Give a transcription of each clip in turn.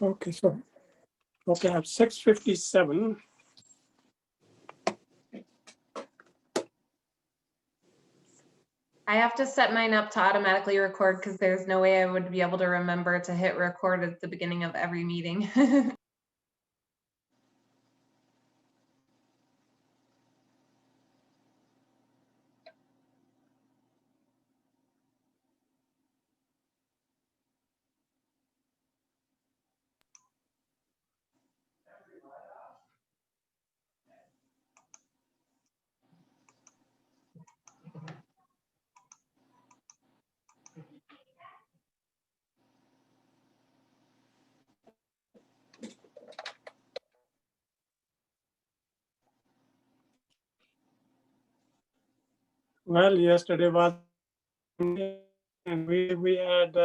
Okay, so, okay, I have 6:57. I have to set mine up to automatically record because there's no way I would be able to remember to hit record at the beginning of every meeting. Well, yesterday was, and we had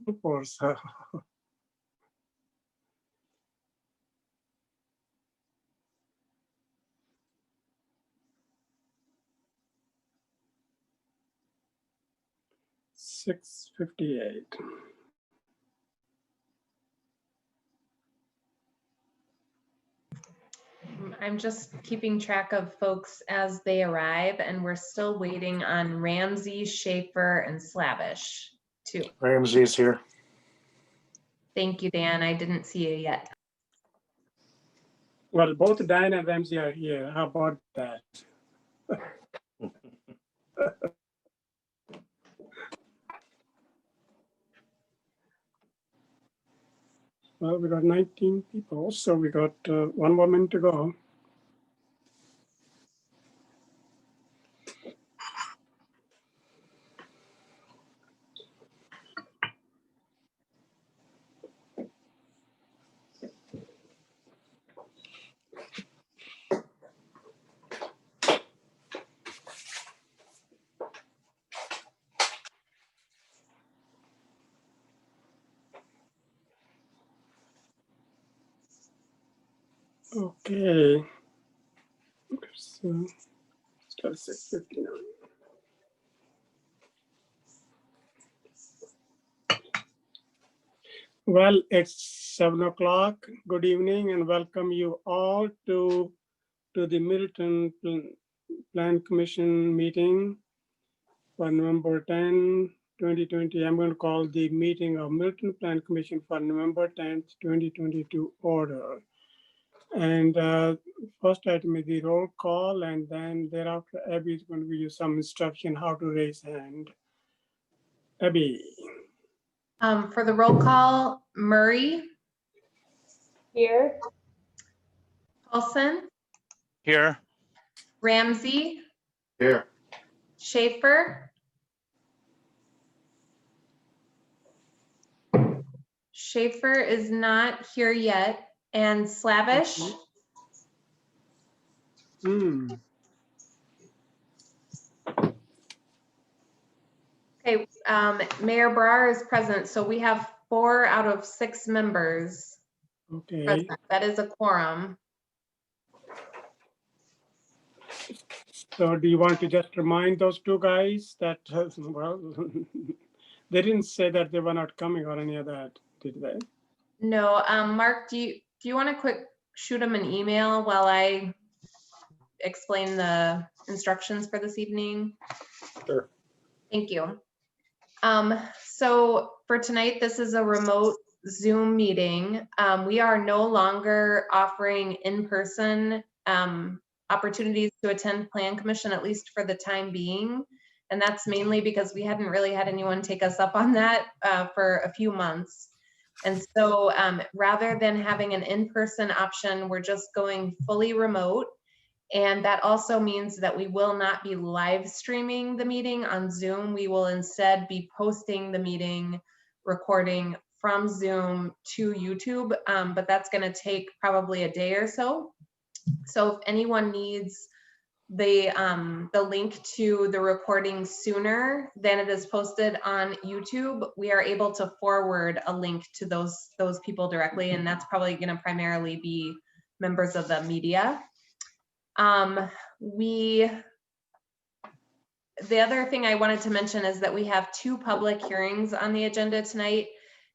reports. So. $6:58. I'm just keeping track of folks as they arrive, and we're still waiting on Ramsey, Schaefer, and Slavish too. Ramsey's here. Thank you, Dan. I didn't see you yet. Well, both Diane and Ramsey are here. How about that? Well, we got 19 people, so we got 1 more minute to go. Okay. So, start 6:59. Well, it's 7 o'clock. Good evening and welcome you all to the Middleton Plan Commission meeting for November 10, 2020. I'm going to call the meeting of Middleton Plan Commission for November 10th, 2022 order. And first item is the roll call, and then thereafter Abby is going to give you some instruction how to raise hand. Abby. For the roll call, Murray. Here. Paulson. Here. Ramsey. Here. Schaefer. Schaefer is not here yet. And Slavish. Okay, Mayor Brar is present, so we have 4 out of 6 members. Okay. Present. That is a quorum. So do you want to just remind those 2 guys that, well, they didn't say that they were not coming or any of that, did they? No, Mark, do you want to quick shoot them an email while I explain the instructions for this evening? Sure. Thank you. So for tonight, this is a remote Zoom meeting. We are no longer offering in-person opportunities to attend Plan Commission, at least for the time being. And that's mainly because we hadn't really had anyone take us up on that for a few months. And so rather than having an in-person option, we're just going fully remote. And that also means that we will not be live streaming the meeting on Zoom. We will instead be posting the meeting recording from Zoom to YouTube, but that's going to take probably a day or so. So if anyone needs the link to the recording sooner than it is posted on YouTube, we are able to forward a link to those people directly, and that's probably going to primarily be members of the media. The other thing I wanted to mention is that we have 2 public hearings on the agenda tonight,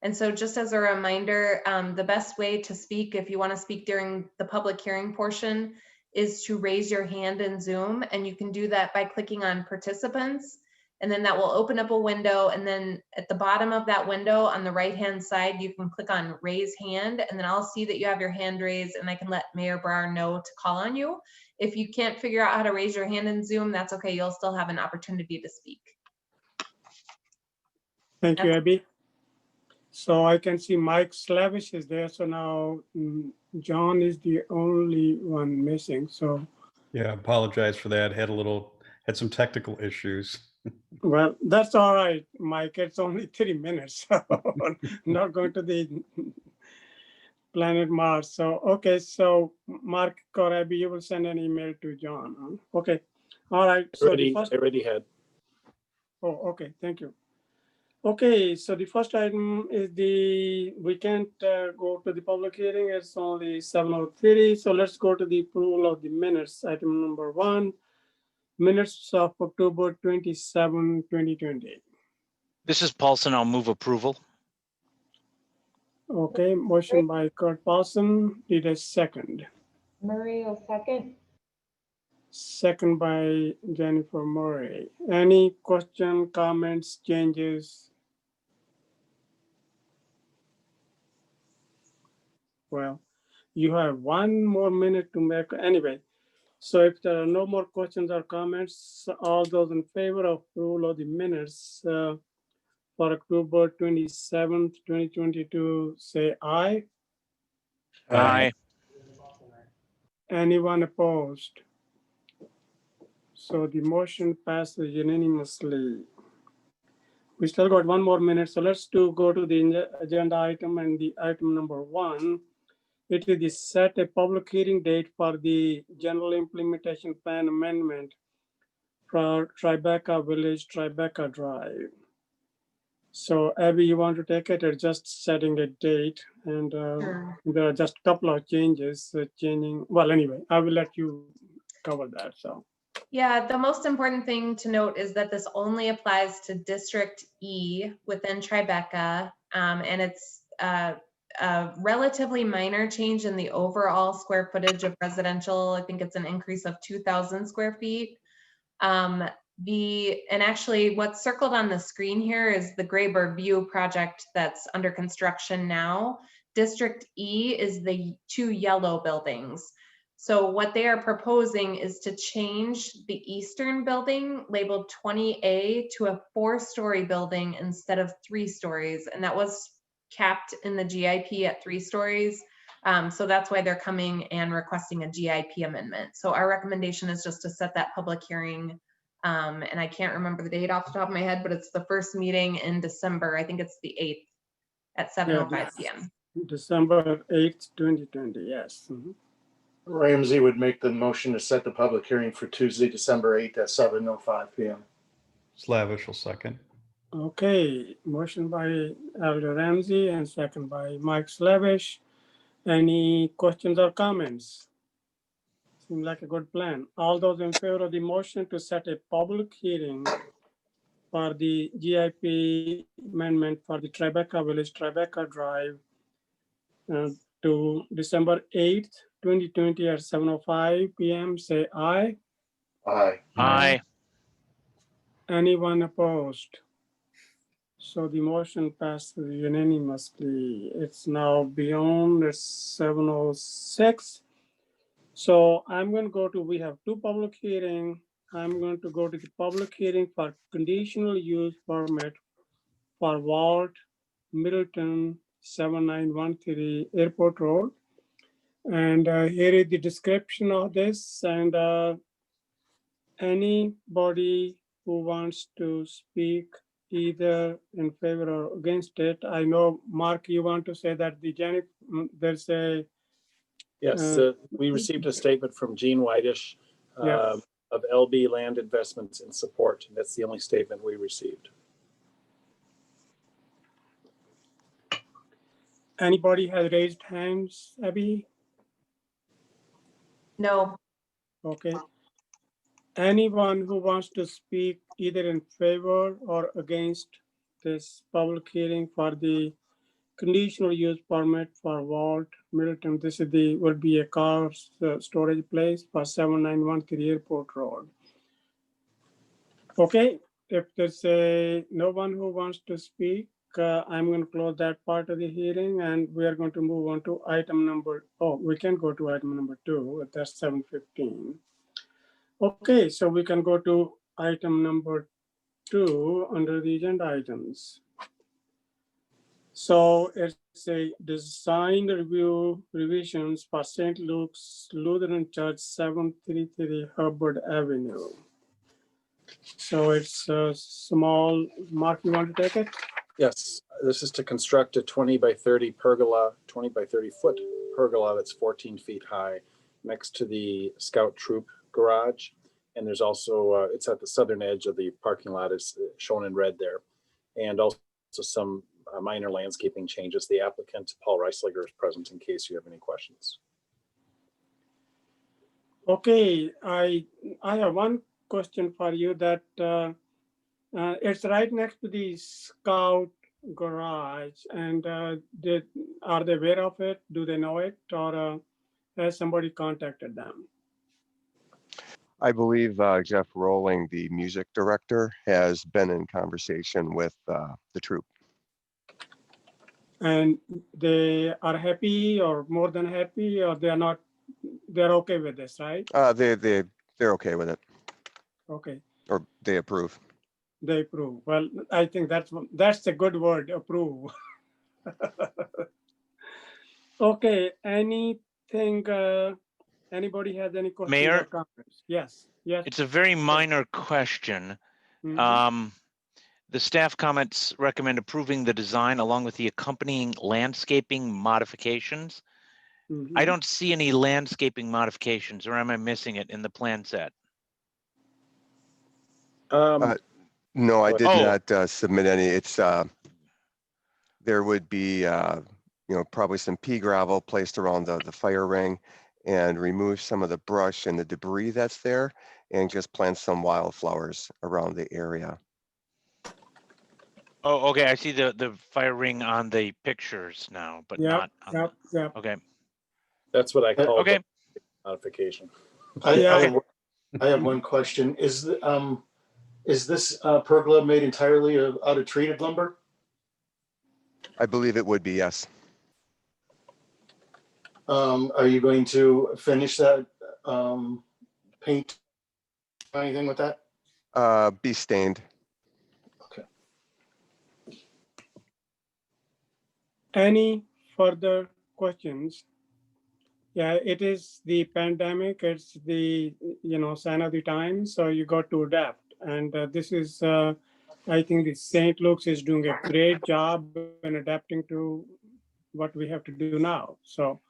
And so just as a reminder, the best way to speak, if you want to speak during the public hearing portion, is to raise your hand in Zoom, and you can do that by clicking on participants, and then that will open up a window, and then at the bottom of that window on the right-hand side, you can click on raise hand, and then I'll see that you have your hand raised, and I can let Mayor Brower know to call on you. If you can't figure out how to raise your hand in Zoom, that's okay. You'll still have an opportunity to speak. Thank you, Abby. So I can see Mike Slavish is there. So now John is the only one missing. So, Yeah, apologize for that. Had some technical issues. well, that's all right, Mike. It's only 3 minutes. So not going to the planet Mars. So, okay. So Mark Korabi, you will send an email to John. Huh? Okay. All right. So I already had. Oh, okay. Thank you. Okay, so the first item is we can't go to the public hearing. It's only 7:03. So let's go to the approval of the minutes. Item number 1, minutes of October 27, 2020. This is Paulson. I'll move approval. Okay, motion by Kurt Paulson. Need a second. Murray will second. Second by Jennifer Murray. Any question, comments, changes? Well, you have 1 more minute to make anyway. So if there are no more questions or comments, all those in favor of approval of the minutes for October 27th, 2022, say aye. Aye. Anyone opposed? So the motion passes unanimously. We still got 1 more minute. So let's go to the agenda item, and the item number 1. It is the set a public hearing date for the general implementation plan amendment for Tribeca Village, Tribeca Drive. So Abby, you want to take it, or just setting a date? And Sure. there are just a couple of changes changing. Well, anyway, I will let you cover that. So Yeah, the most important thing to note is that this only applies to District E within Tribeca, and it's a relatively minor change in the overall square footage of residential. I think it's an increase of 2,000 square feet. And actually what's circled on the screen here is the Grayburg View project that's under construction now. District E is the 2 yellow buildings. So what they are proposing is to change the eastern building labeled 20A to a 4-story building instead of 3 stories. And that was capped in the GIP at 3 stories. So that's why they're coming and requesting a GIP amendment. So our recommendation is just to set that public hearing. And I can't remember the date off the top of my head, but it's the first meeting in December. I think it's the 8th at 7:05 p.m. December 8th, 2020. Yes. Ramsey would make the motion to set the public hearing for Tuesday, December 8th at 7:05 p.m. Slavish will second. Okay, motion by Elder Ramsey and second by Mike Slavish. Any questions or comments? Seems like a good plan. All those in favor of the motion to set a public hearing for the GIP amendment for the Tribeca Village, Tribeca Drive to December 8th, 2020 at 7:05 p.m. say aye. Aye. Aye. Anyone opposed? So the motion passes unanimously. It's now beyond, it's 7:06. So I'm going to go to, we have 2 public hearings. I'm going to go to the public hearing for conditional use permit for Walt Middleton 7913 Airport Road. And here is the description of this. And anybody who wants to speak either in favor or against it. I know, Mark, you want to say that there's a Yes, we received a statement from Gene Whitish Yeah. of LB Land Investments in support. And that's the only statement we received. Anybody has raised hands, Abby? No. Okay. Anyone who wants to speak either in favor or against this public hearing for the conditional use permit for Walt Middleton. This is will be a car storage place for 7913 Airport Road. Okay, if there's no one who wants to speak, I'm going to close that part of the hearing, and we are going to move on to item number, we can go to item number 2, that's 7:15. Okay, so we can go to item number 2 under the agenda items. So it's a design review revisions for St. Luke's Lutheran Church, 733 Hubbard Avenue. So it's a small, Mark, you want to take it? Yes, this is to construct a 20 by 30 pergola, 20 by 30 foot pergola that's 14 feet high next to the Scout Troop garage. And there's also, it's at the southern edge of the parking lot, is shown in red there. And also some minor landscaping changes. The applicant, Paul Reisliger, is present in case you have any questions. Okay, I have one question for you that it's right next to the Scout garage, and are they aware of it? Do they know it, or has somebody contacted them? I believe Jeff Rowling, the music director, has been in conversation with the troupe. And they are happy, or more than happy, or they are not? They're okay with this, right? They're okay with it, Okay, or they approve. they approve. Well, I think that's a good word, approve. Okay, anything? Anybody has any questions Mayor? or comments? Yes. Yes. It's a very minor question. Mhm. The staff comments recommend approving the design along with the accompanying landscaping modifications. I Mhm. don't see any landscaping modifications, or am I missing it in the plan set? No, I did Oh. not submit any. It's there would be probably some pea gravel placed around the fire ring, and remove some of the brush and the debris that's there, and just plant some wildflowers around the area. Oh, okay. I see the fire ring on the pictures now, but Yep, not on yep, yep. okay. That's what I call Okay. the modification. Yeah. I have one question. Is this pergola made entirely out of treated lumber? I believe it would be, yes. Are you going to finish that paint, anything with that? Be stained. Any further questions? Yeah, it is the pandemic. It's the, sign of the time. So you got to adapt. And this is, I think the St. Luke's is doing a great job in adapting to what we have to do now. So,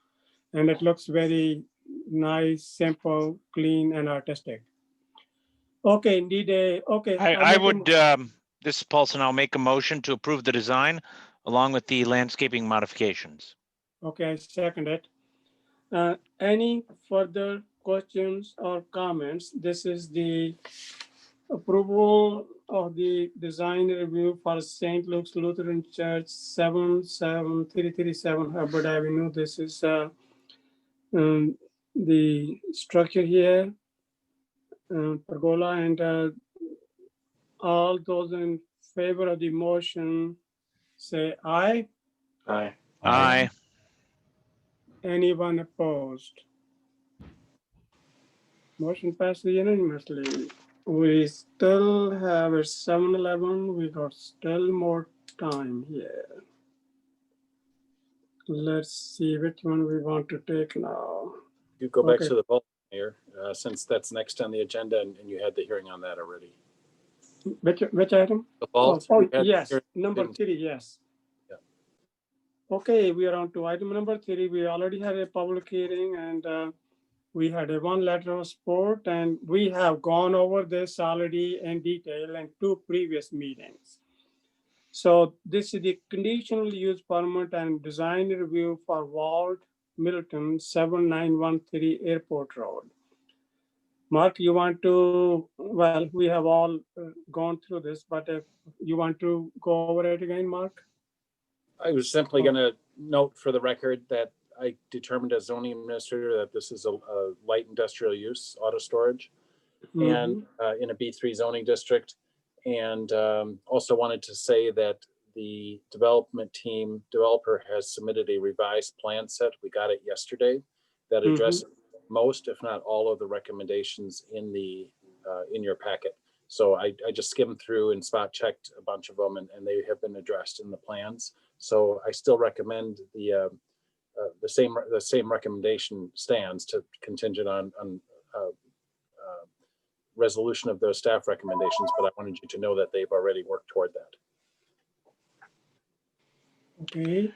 and it looks very nice, simple, clean, and artistic. Okay, indeed. Okay. I would, this is Paulson, I'll make a motion to approve the design along with the landscaping modifications. Okay, I second it. Any further questions or comments? This is the approval of the design review for St. Luke's Lutheran Church, 77337 Hubbard Avenue. This is the structure here, pergola, and all those in favor of the motion say aye. Aye. Aye. Anyone opposed? Motion passes unanimously. We still have a 7-11. We got still more time here. Let's see which one we want to take now. You go back Okay. to the vote, Mayor, since that's next on the agenda and you had the hearing on that already. Which item? The vault, Oh, you had the yes, hearing, number didn't- 3, yes. Yeah. Okay, we are on to item number 3. We already had a public hearing, and we had a 1 letter of support, and we have gone over this already in detail in 2 previous meetings. So this is the conditional use permit and design review for Walt Middleton, 7913 Airport Road. Mark, you want to, well, we have all gone through this, but if you want to go over it again, Mark? I was simply going to note for the record that I determined as zoning administrator that this is a light industrial use auto storage and in a B3 zoning district. And also wanted to say that the developer has submitted a revised plan set. We got it yesterday that addresses most, if not all, of the recommendations in your packet. So I just skimmed through and spot checked a bunch of them, and they have been addressed in the plans. So I still recommend the same recommendation stands to contingent on resolution of those staff recommendations, but I wanted you to know that they've already worked toward that. Okay.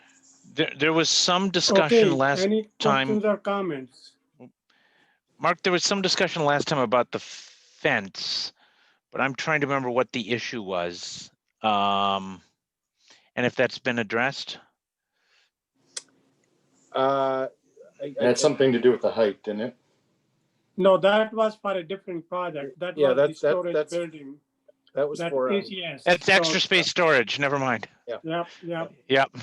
There was some discussion last Any time. questions or comments? Mark, there was some discussion last time about the fence, but I'm trying to remember what the issue was. And if that's been addressed. Had something to do with the height, didn't it? No, that was for a different project. That Yeah, was the that's storage building. that was That for ACS. That's extra space storage. Never mind. Yep. Yep.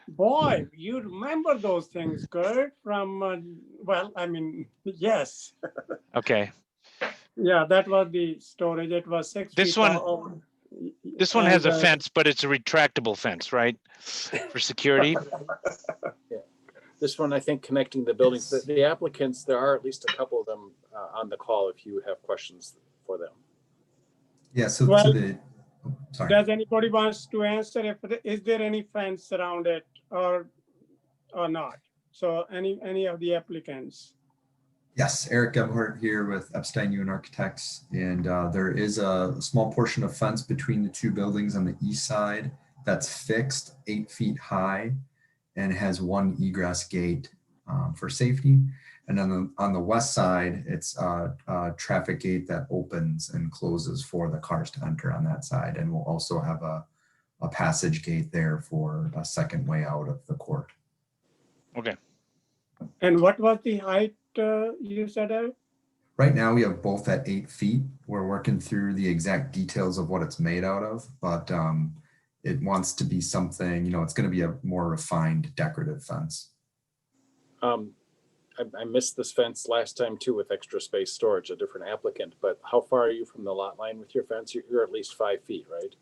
Boy, you remember those things, Kurt, from, well, I mean, yes. Okay. Yeah, that was the storage. It was 6 This feet one- tall. This one has a And, fence, but it's a retractable fence, right? For security. this one, I think, connecting the buildings. The applicants, there are at least a couple of them on the call if you have questions for them. Yeah, so Well, sorry. Does anybody wants to answer is there any fence around it or not? So any of the applicants? Yes, Eric Gebhardt here with Epstein Ewan Architects, and there is a small portion of fence between the two buildings on the east side that's fixed 8 feet high and has one egress gate for safety. And then on the west side, it's a traffic gate that opens and closes for the cars to enter on that side. And we'll also have a passage gate there for a second way out of the court. Okay. And what was the height you said, Eric? Right now we have both at 8 feet. We're working through the exact details of what it's made out of, but it wants to be something, it's going to be a more refined decorative fence. I missed this fence last time too with extra space storage, a different applicant, but how far are you from the lot line with your fence? You're at least 5 feet, right?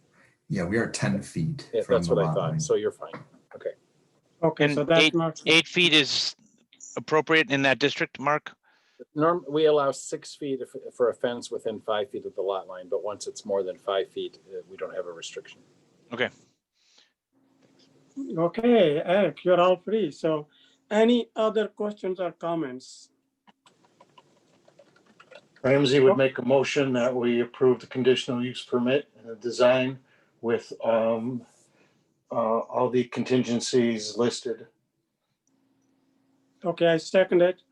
Yeah, we are 10 feet. Yeah, from that's the what I lot thought. line. So you're fine. Okay. Okay, And so that's not. 8 feet is appropriate in that district, Mark? We allow 6 feet for a fence within 5 feet of the lot line, but once it's more than 5 feet, we don't have a restriction. Okay. Okay, Eric, you're all free. So any other questions or comments? Ramsey would make a motion that we approve the conditional use permit and the design with all the contingencies listed. Okay, I second it.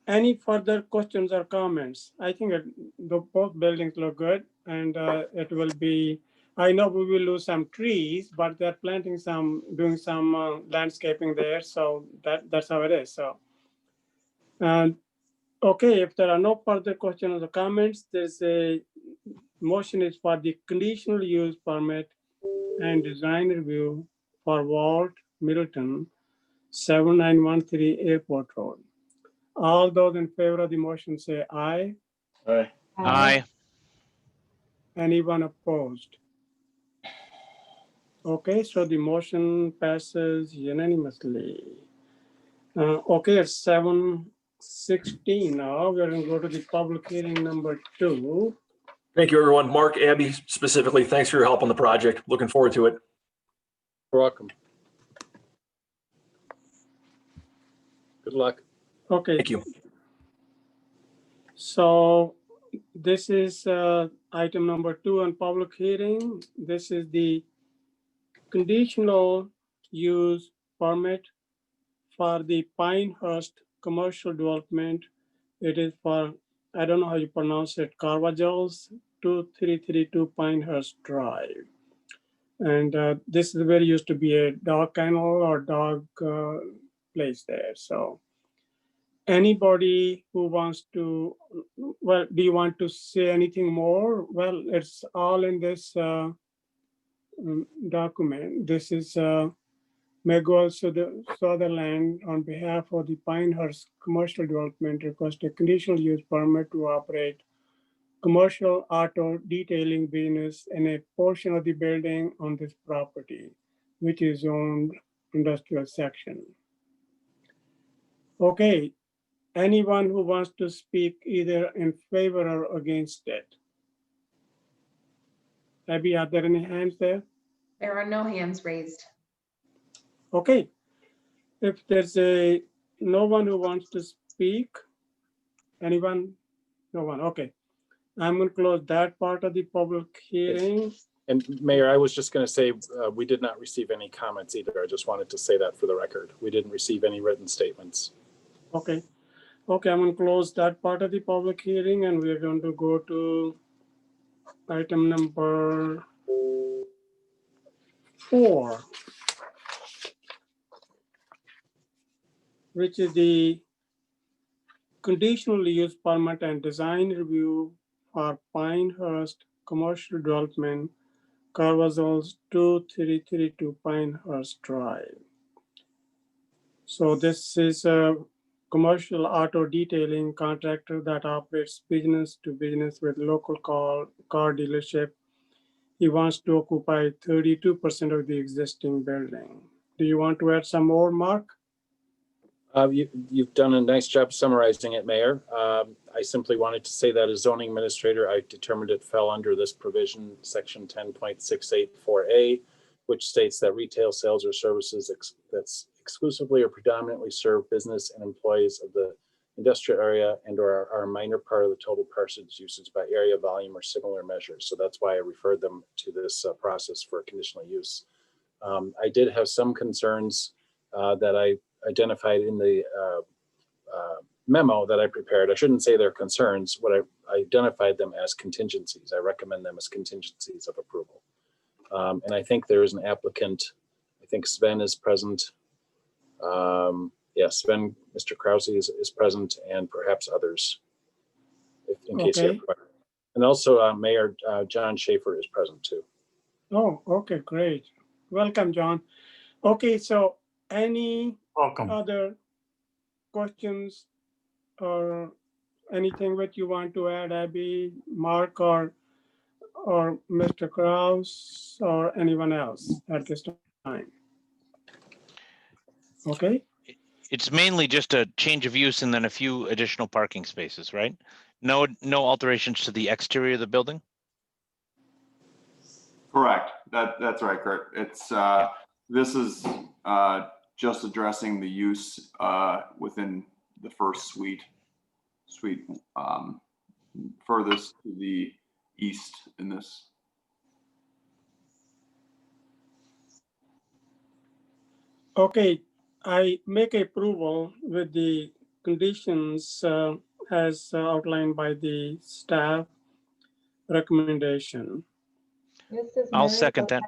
Any further questions or comments? I think both buildings look good and it will be, I know we will lose some trees, but they're doing some landscaping there. So that's how it is. So, okay, if there are no further questions or comments, there's a motion is for the conditional use permit and design review for Walt Middleton, 7913 Airport Road. All those in favor of the motion say aye. Aye. Aye. Anyone opposed? Okay, so the motion passes unanimously. Okay, it's 7:16 now. We're going to go to the public hearing number 2. Thank you, everyone. Mark, Abby, specifically, thanks for your help on the project. Looking forward to it. You're welcome. Good luck. Okay. Thank you. So this is item number 2 on public hearing. This is the conditional use permit for the Pinehurst commercial development. It is for, I don't know how you pronounce it, Carvajo's 2332 Pinehurst Drive. And this is where used to be a dog kennel or dog place there. So anybody who wants to, well, do you want to say anything more? Well, it's all in this document. This is Miguel Sutherland, on behalf of the Pinehurst Commercial Development, request a conditional use permit to operate commercial auto detailing business in a portion of the building on this property, which is zoned industrial section. Okay, anyone who wants to speak either in favor or against it? Abby, are there any hands there? There are no hands raised. Okay, if there's no one who wants to speak, anyone? No one, okay. I'm gonna close that part of the public hearing. And Mayor, I was just going to say, we did not receive any comments either. I just wanted to say that for the record. We didn't receive any written statements. Okay, I'm gonna close that part of the public hearing and we're going to go to item number 4, which is the conditional use permit and design review for Pinehurst Commercial Development, Carvajals 2332 Pinehurst Drive. So this is a commercial auto detailing contractor that operates business to business with local car dealership. He wants to occupy 32% of the existing building. Do you want to add some more, Mark? You've done a nice job summarizing it, Mayor. I simply wanted to say that as zoning administrator, I determined it fell under this provision, section 10.684A, which states that retail sales or services that's exclusively or predominantly serve business and employees of the industrial area and or are a minor part of the total parsonage usage by area, volume, or similar measures. So that's why I referred them to this process for conditional use. I did have some concerns that I identified in the memo that I prepared. I shouldn't say they're concerns. What I identified them as contingencies. I recommend them as contingencies of approval. And I think there is an applicant. I think Sven is present. Yes, Sven, Mr. Krause is present, and perhaps others, in case you have questions. And also Mayor John Schaefer is present too. Oh, okay, great. Welcome, John. Okay, so any other questions or anything that you want to add, Abby, Mark, or Mr. Krause, or anyone else at this time? Okay. It's mainly just a change of use and then a few additional parking spaces, right? No alterations to the exterior of the building? Correct. That's right, Kurt. It's this is just addressing the use within the first suite furthest to the east in this. Okay, I make approval with the conditions as outlined by the staff recommendation. I'll second that.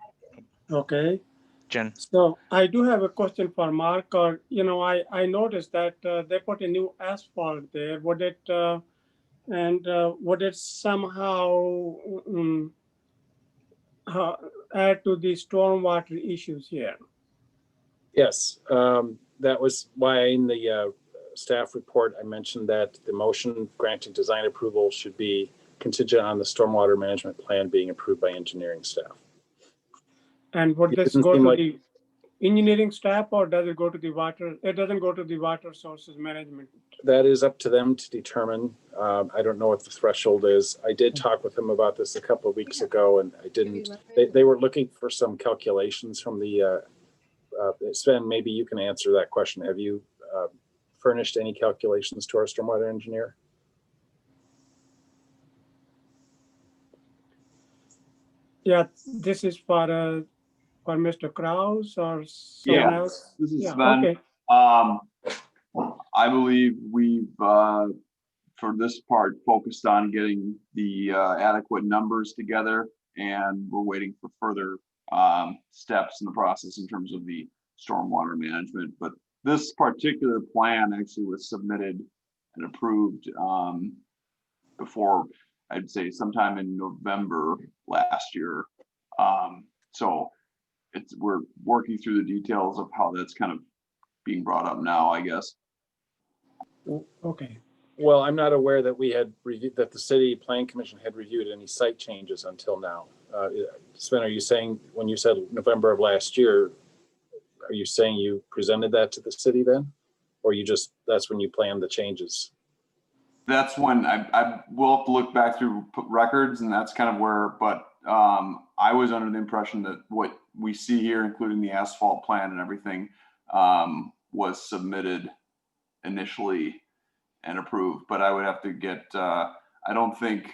Okay. Jen. So I do have a question for Mark. Or I noticed that they put a new asphalt there. Would it somehow add to the stormwater issues here? Yes, that was why in the staff report, I mentioned that the motion granting design approval should be contingent on the stormwater management plan being approved by engineering staff. And would this go to the engineering staff, or does it go to the water? It doesn't go to the water sources management. That is up to them to determine. I don't know what the threshold is. I did talk with them about this a couple of weeks ago, and I didn't. They were looking for some calculations from the. Sven, maybe you can answer that question. Have you furnished any calculations to our stormwater engineer? Yeah, this is for Mr. Krause or someone else? This is Sven. Okay. I believe we've, for this part, focused on getting the adequate numbers together, and we're waiting for further steps in the process in terms of the stormwater management. But this particular plan actually was submitted and approved before, I'd say sometime in November last year. So we're working through the details of how that's kind of being brought up now, I guess. Okay. Well, I'm not aware that we had reviewed, that the city plan commission had reviewed any site changes until now. Sven, are you saying, when you said November of last year, are you saying you presented that to the city then? Or you just, that's when you planned the changes? That's when I will have to look back through records, and that's kind of where, but I was under the impression that what we see here, including the asphalt plan and everything, was submitted initially and approved, but I would have to get, I don't think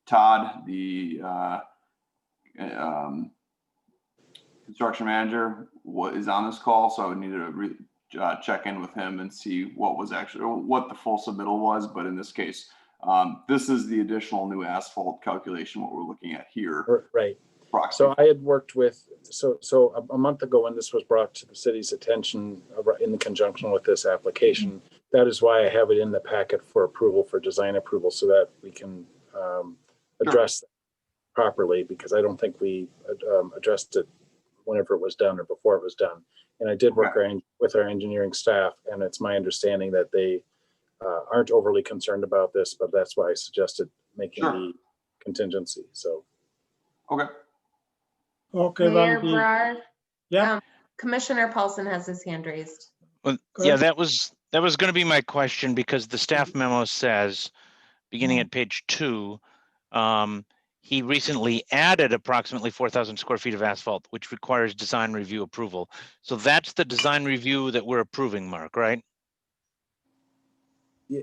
Todd, the construction manager, is on this call, so I would need to check in with him and see what was actually, or what the full submittal was. But in this case, this is the additional new asphalt calculation, what we're looking at here. Right. So I had worked with, so a month ago when this was brought to the city's attention in conjunction with this application, that is why I have it in the packet for approval, for design approval, so that we can address that properly, because I don't think we addressed it whenever it was done or before it was done. And I did work with our engineering staff, and it's my understanding that they aren't overly concerned about this, but that's why I suggested making the contingency. So. Okay. Okay. Mayor Brar, yeah. Commissioner Paulson has his hand raised. Well, yeah, that was going to be my question, because the staff memo says, beginning at page 2, he recently added approximately 4,000 square feet of asphalt, which requires design review approval. So that's the design review that we're approving, Mark, right?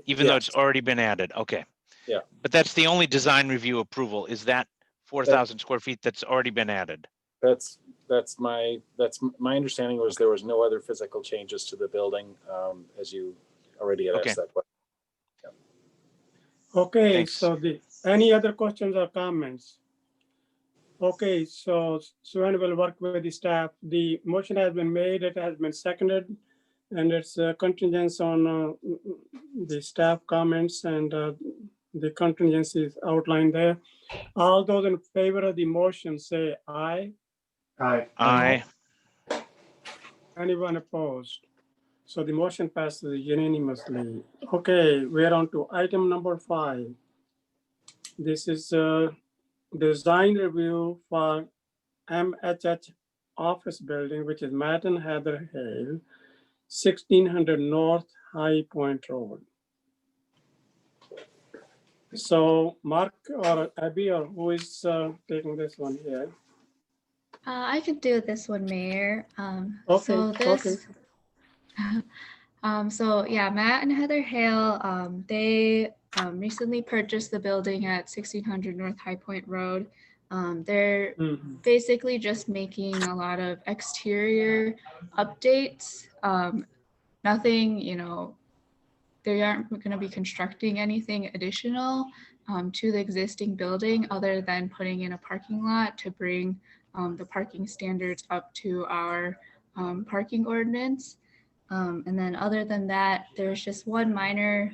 Even though it's already been added. Okay. Yeah. But that's the only design review approval. Is that 4,000 square feet that's already been added? That's my understanding was there was no other physical changes to the building, as you already had asked that question. Yeah. Okay, Thanks. so any other questions or comments? Okay, so Sven will work with the staff. The motion has been made, it has been seconded, and it's contingent on the staff comments, and the contingency is outlined there. All those in favor of the motion say aye. Aye. Aye. Anyone opposed? So the motion passes unanimously. Okay, we're on to item number 5. This is a design review for MHH office building, which is Madden Heather Hale, 1600 North High Point Road. So Mark or Abby, or who is taking this one here? I could do this one, Mayor. Okay, So this, so yeah, Matt and Heather Hale, they recently purchased the building at 1600 North High Point Road. They're basically just making a lot of exterior updates. Nothing, you know, they aren't going to be constructing anything additional to the existing building other than putting in a parking lot to bring the parking standards up to our parking ordinance. And then other than that, there's just one minor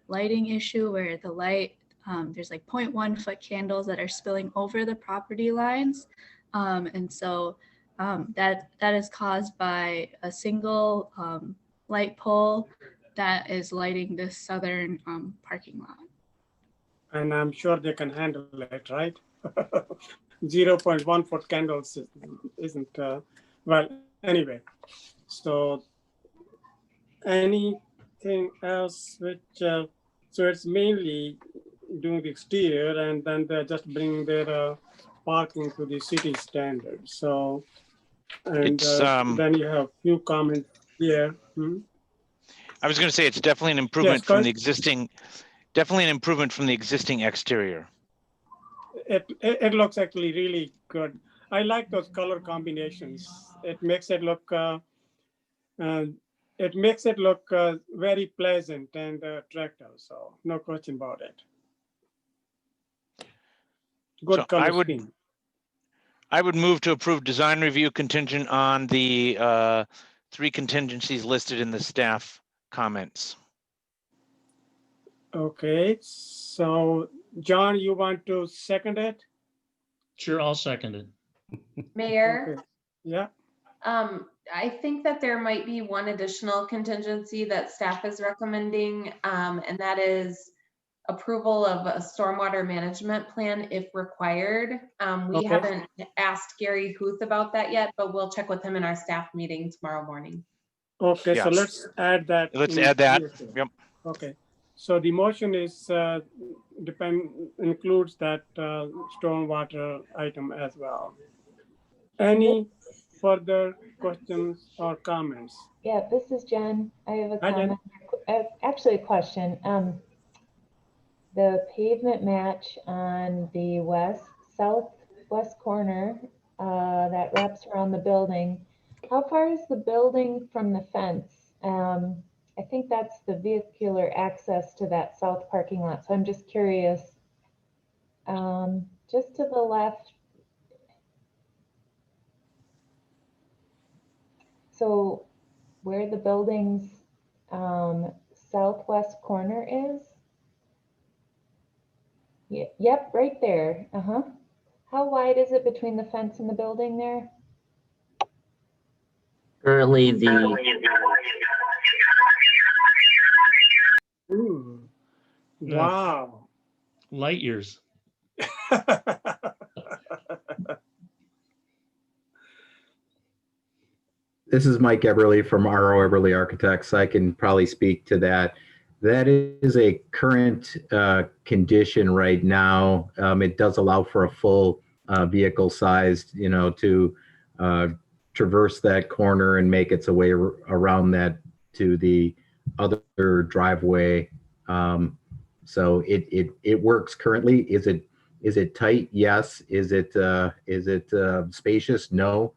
lighting issue where the light, there's like 0.1 foot candles that are spilling over the property lines. And so that is caused by a single light pole that is lighting this southern parking lot. And I'm sure they can handle it, right? 0.1 foot candles isn't, well, anyway. So anything else which, so it's mainly doing the exterior, and then they're just bringing their parking to the city standards. So, and then you have few comments here. I was going to say it's definitely an improvement from the existing, definitely an improvement from the existing exterior. It looks actually really good. I like those color combinations. It makes it look very pleasant and attractive. So no question about it. Good color scheme. I would move to approve design review contingent on the 3 contingencies listed in the staff comments. Okay, so John, you want to second it? Sure, I'll second it. Mayor, Okay. Yeah, I think that there might be one additional contingency that staff is recommending, and that is approval of a stormwater management plan if required. We Okay. haven't asked Gary Huth about that yet, but we'll check with him in our staff meeting tomorrow morning. Okay, so Yes. let's add that. Let's in add that. here too. Yep. Okay, so the motion is includes that stormwater item as well. Any further questions or comments? Yeah, this is Jen. I have a Hi, Jen. comment, actually a question. The pavement match on the southwest corner that wraps around the building, how far is the building from the fence? I think that's the vehicular access to that south parking lot. So I'm just curious. Just to the left. So where the building's southwest corner is? Yep, right there. Uh-huh. How wide is it between the fence and the building there? Currently, the Ooh. Wow. Light years. This is Mike Eberly from RO Eberly Architects. I can probably speak to that. That is a current condition right now. It does allow for a full vehicle sized, to traverse that corner and make its way around that to the other driveway. So it works currently. Is it tight? Yes. Is it spacious? No.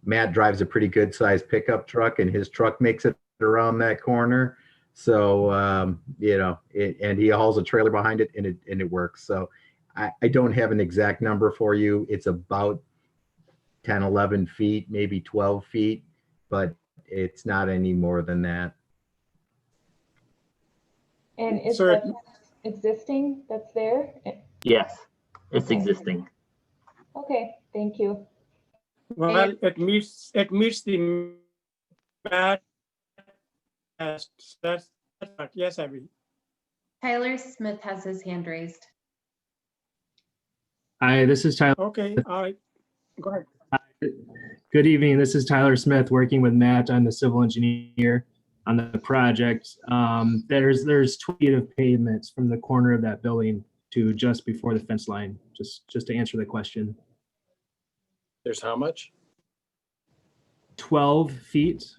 Matt drives a pretty good sized pickup truck, and his truck makes it around that corner. So, and he hauls a trailer behind it, and it works. So I don't have an exact number for you. It's about 10, 11 feet, maybe 12 feet, but it's not any more than that. And is So that existing that's there? yes, it's Okay. existing. Okay, thank you. Well, it meets the MAT test. That's right. Yes, Abby. Tyler Smith has his hand raised. Hi, this is Tyler. Okay, all right. Go ahead. Good evening. This is Tyler Smith working with Matt. I'm the civil engineer on the project. There's 20 feet of pavements from the corner of that building to just before the fence line, just to answer the question. There's how much? 12 feet.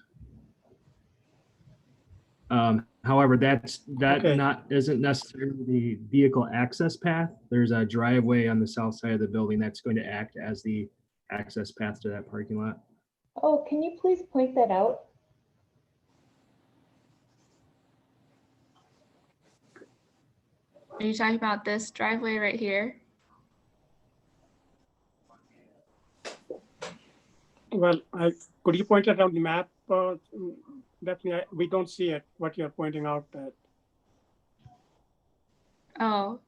However, that Okay. isn't necessarily the vehicle access path. There's a driveway on the south side of the building that's going to act as the access path to that parking lot. Oh, can you please point that out? Are you talking about this driveway right here? Well, could you point it on the map? Definitely, we don't see it, what you're pointing out that. Oh.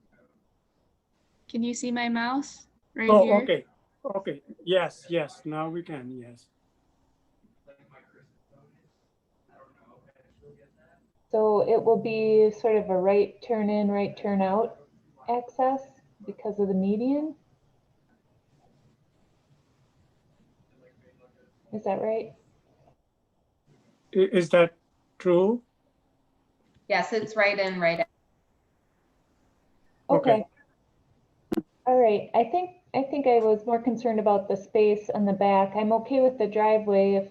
Can you see my mouse right Oh, here? okay. Okay. Yes, now we can, yes. So it will be sort of a right turn in, right turn out access because of the median? Is that right? Is that true? Yes, it's right in, right out. Okay. All right. I think I was more concerned about the space on the back. I'm okay with the driveway if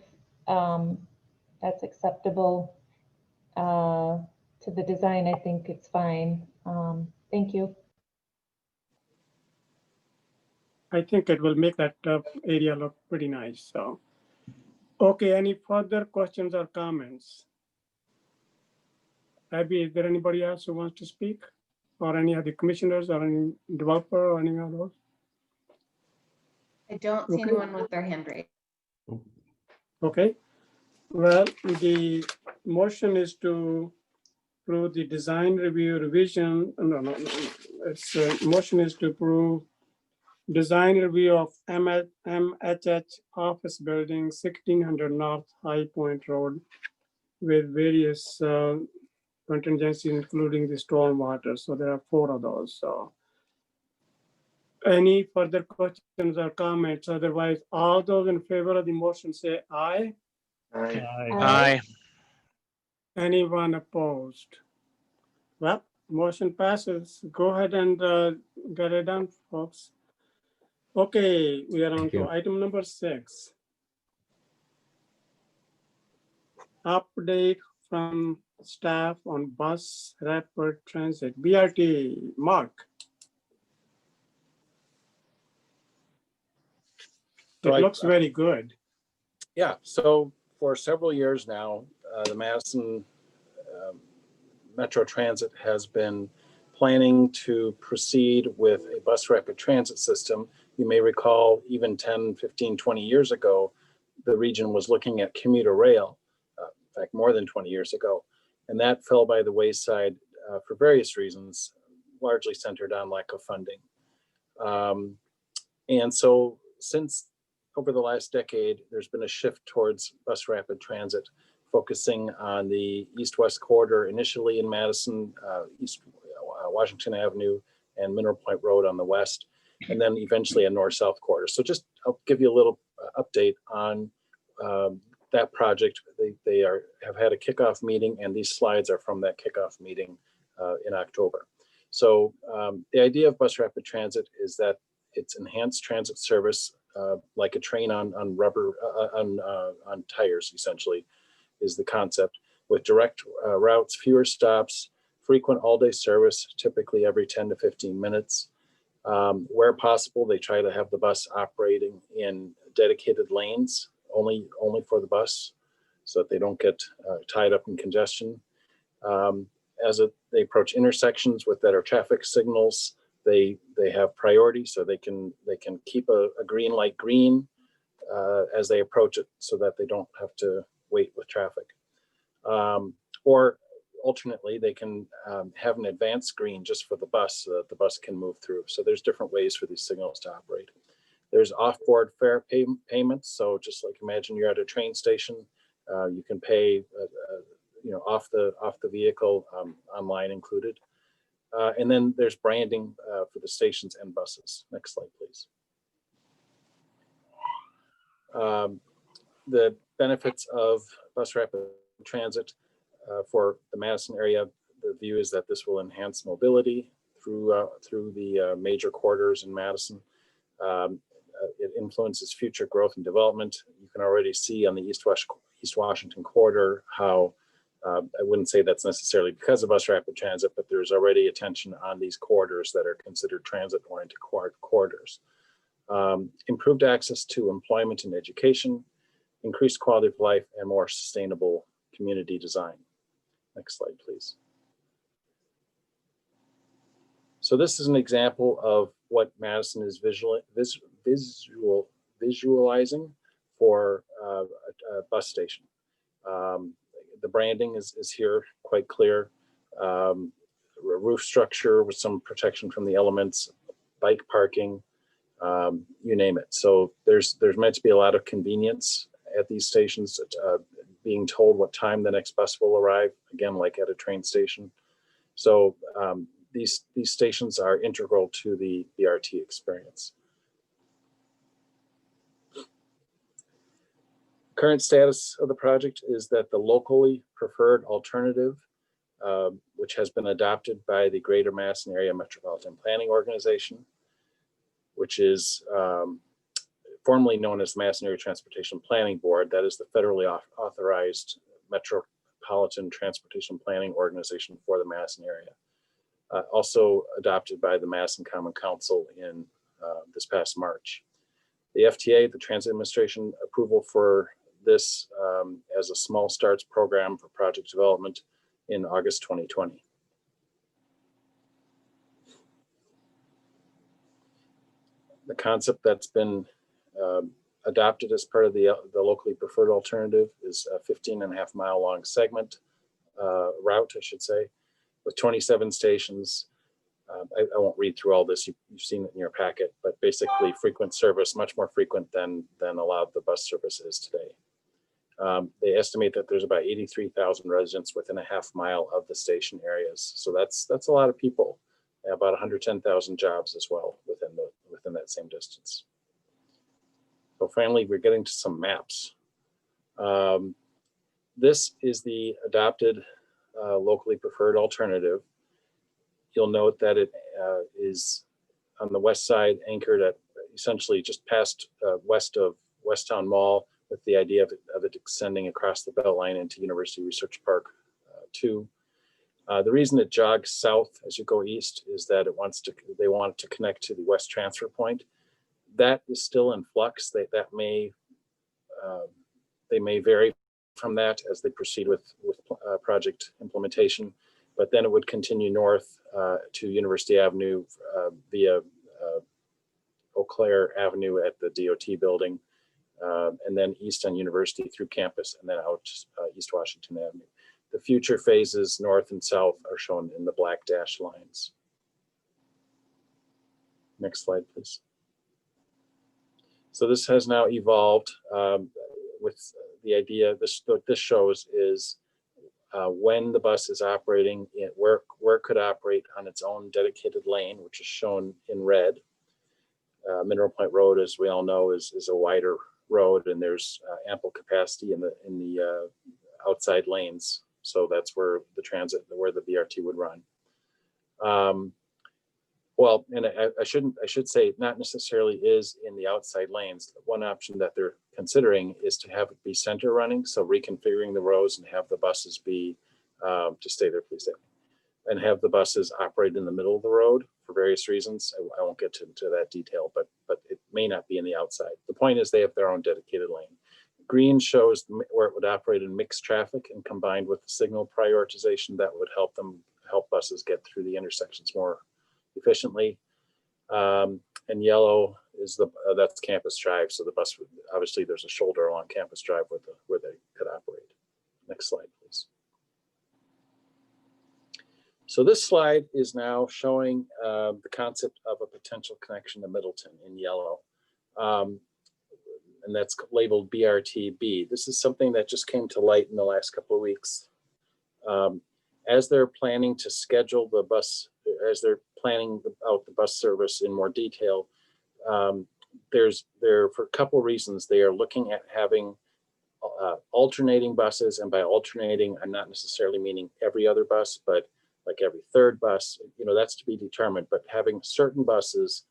that's acceptable to the design. I think it's fine. Thank you. I think it will make that area look pretty nice, so. Okay, any further questions or comments? Abby, is there anybody else who wants to speak? Or any of the commissioners or any developer or any of those? I don't see Okay. anyone with their hand raised. Okay, well, the motion is to approve the design review revision. No. It's motion is to approve Design review of MHH office building, 1600 North High Point Road, with various contingencies, including the stormwater. So there are 4 of those. So any further questions or comments? Otherwise, all those in favor of the motion say aye. Aye. Anyone opposed? Well, motion passes. Go ahead and get it done, folks. Okay, we are on Thank to you. item number 6. Update from staff on bus rapid transit, BRT. Mark. It So looks very good. Yeah, so for several years now, the Madison Metro Transit has been planning to proceed with a bus rapid transit system. You may recall even 10, 15, 20 years ago, the region was looking at commuter rail, in fact, more than 20 years ago. And that fell by the wayside for various reasons, largely centered on lack of funding. And so since over the last decade, there's been a shift towards bus rapid transit, focusing on the east-west corridor, initially in Madison, East Washington Avenue and Mineral Point Road on the west, and then eventually a north-south corridor. So just, I'll give you a little update on that project. They have had a kickoff meeting, and these slides are from that kickoff meeting in October. So the idea of bus rapid transit is that it's enhanced transit service, like a train on rubber, on tires, essentially, is the concept, with direct routes, fewer stops, frequent all-day service, typically every 10 to 15 minutes. Where possible, they try to have the bus operating in dedicated lanes, only for the bus, so that they don't get tied up in congestion. They approach intersections with better traffic signals, they have priority, so they can keep a green light green as they approach it, so that they don't have to wait with traffic. Or alternately, they can have an advanced green just for the bus, so that the bus can move through. So there's different ways for these signals to operate. There's off-board fare payments. So just like imagine you're at a train station, you can pay off the vehicle, online included. And then there's branding for the stations and buses. Next slide, please. The benefits of bus rapid transit for the Madison area, the view is that this will enhance mobility through the major corridors in Madison. It influences future growth and development. You can already see on the East Washington corridor how I wouldn't say that's necessarily because of bus rapid transit, but there's already attention on these corridors that are considered transit-oriented corridors. Improved access to employment and education, increased quality of life, and more sustainable community design. Next slide, please. So this is an example of what Madison is visualizing for a bus station. The branding is here quite clear. A roof structure with some protection from the elements, bike parking, you name it. So there's meant to be a lot of convenience at these stations, being told what time the next bus will arrive, again, like at a train station. So these stations are integral to the BRT experience. Current status of the project is that the locally preferred alternative, which has been adopted by the Greater Madison Area Metropolitan Planning Organization, which is formerly known as the Madison Area Transportation Planning Board. That is the federally authorized Metropolitan Transportation Planning Organization for the Madison area. Also adopted by the Madison Common Council in this past March. The FTA, the Transit Administration, approval for this as a small starts program for project development in August 2020. The concept that's been adopted as part of the locally preferred alternative is a 15.5-mile long segment, route, I should say, with 27 stations, I won't read through all this. You've seen it in your packet, but basically frequent service, much more frequent than allowed the bus service is today. They estimate that there's about 83,000 residents within a half mile of the station areas. So that's a lot of people, about 110,000 jobs as well within that same distance. So finally, we're getting to some maps. This is the adopted locally preferred alternative. You'll note that it is on the west side, anchored at essentially just past west of Westtown Mall, with the idea of it extending across the Beltline into University Research Park 2. The reason it jogs south as you go east is that they want it to connect to the west transfer point. That is still in flux. They may vary from that as they proceed with project implementation, but then it would continue north to University Avenue via Eau Claire Avenue at the DOT building, and then east on University through campus, and then out East Washington Avenue. The future phases north and south are shown in the black dashed lines. Next slide, please. So this has now evolved with the idea, what this shows is when the bus is operating, where it could operate on its own dedicated lane, which is shown in red. Mineral Point Road, as we all know, is a wider road, and there's ample capacity in the outside lanes. So that's where the BRT would run. Well, and I should say not necessarily is in the outside lanes. One option that they're considering is to have it be center running, so reconfiguring the rows and have the buses be, just stay there, please, and have the buses operate in the middle of the road for various reasons. I won't get to that detail, but it may not be in the outside. The point is they have their own dedicated lane. Green shows where it would operate in mixed traffic, and combined with the signal prioritization that would help buses get through the intersections more efficiently. And yellow is that's Campus Drive. So the bus, obviously there's a shoulder along Campus Drive where they could operate. Next slide, please. So this slide is now showing the concept of a potential connection to Middleton in yellow. And that's labeled BRT-B. This is something that just came to light in the last couple of weeks. As they're planning to schedule the bus, as they're planning out the bus service in more detail, for a couple of reasons, they are looking at having alternating buses, and by alternating, I'm not necessarily meaning every other bus, but like every third bus, that's to be determined, but having certain buses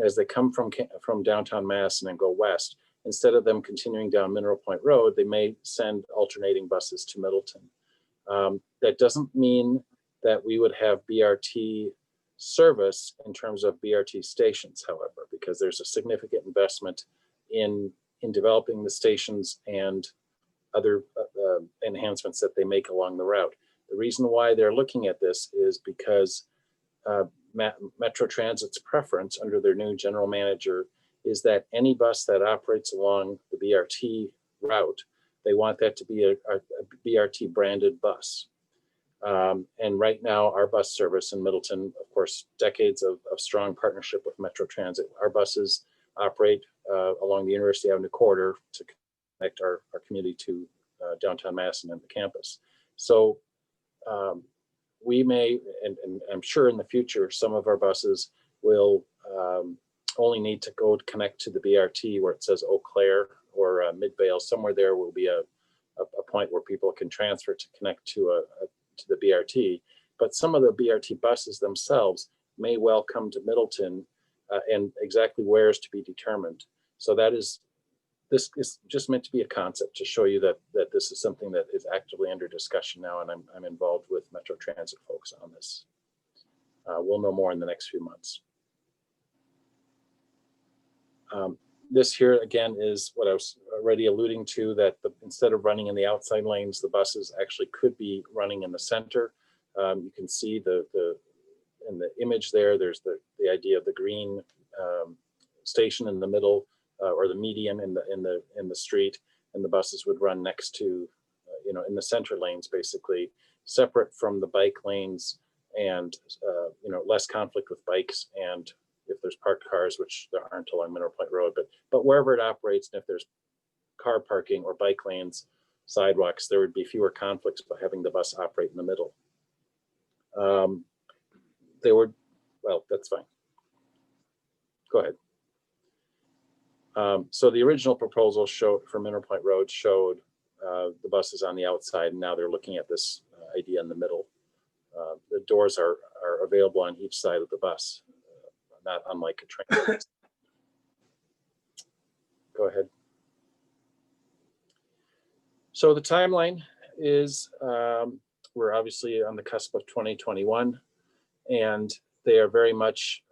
as they come from downtown Madison and go west, instead of them continuing down Mineral Point Road, they may send alternating buses to Middleton. That doesn't mean that we would have BRT service in terms of BRT stations, however, because there's a significant investment in developing the stations and other enhancements that they make along the route. The reason why they're looking at this is because Metro Transit's preference under their new general manager is that any bus that operates along the BRT route, they want that to be a BRT branded bus. And right now our bus service in Middleton, of course, decades of strong partnership with Metro Transit, our buses operate along the University Avenue corridor to connect our community to downtown Madison and the campus. So we may, and I'm sure in the future, some of our buses will only need to go to connect to the BRT where it says Eau Claire or Midvale. Somewhere there will be a point where people can transfer to connect to the BRT. But some of the BRT buses themselves may well come to Middleton, and exactly where is to be determined. So this is just meant to be a concept to show you that this is something that is actively under discussion now, and I'm involved with Metro Transit folks on this. We'll know more in the next few months. This here again is what I was already alluding to, that instead of running in the outside lanes, the buses actually could be running in the center. You can see in the image there's the idea of the green station in the middle, or the median in the street, and the buses would run next to, in the center lanes, basically separate from the bike lanes and less conflict with bikes, and if there's parked cars, which there aren't along Mineral Point Road, but wherever it operates, and if there's car parking or bike lanes, sidewalks, there would be fewer conflicts by having the bus operate in the middle. Well, that's fine. Go ahead. So the original proposal for Mineral Point Road showed the buses on the outside, and now they're looking at this idea in the middle. The doors are available on each side of the bus, not unlike a train. Go ahead. So the timeline is we're obviously on the cusp of 2021, and they are very much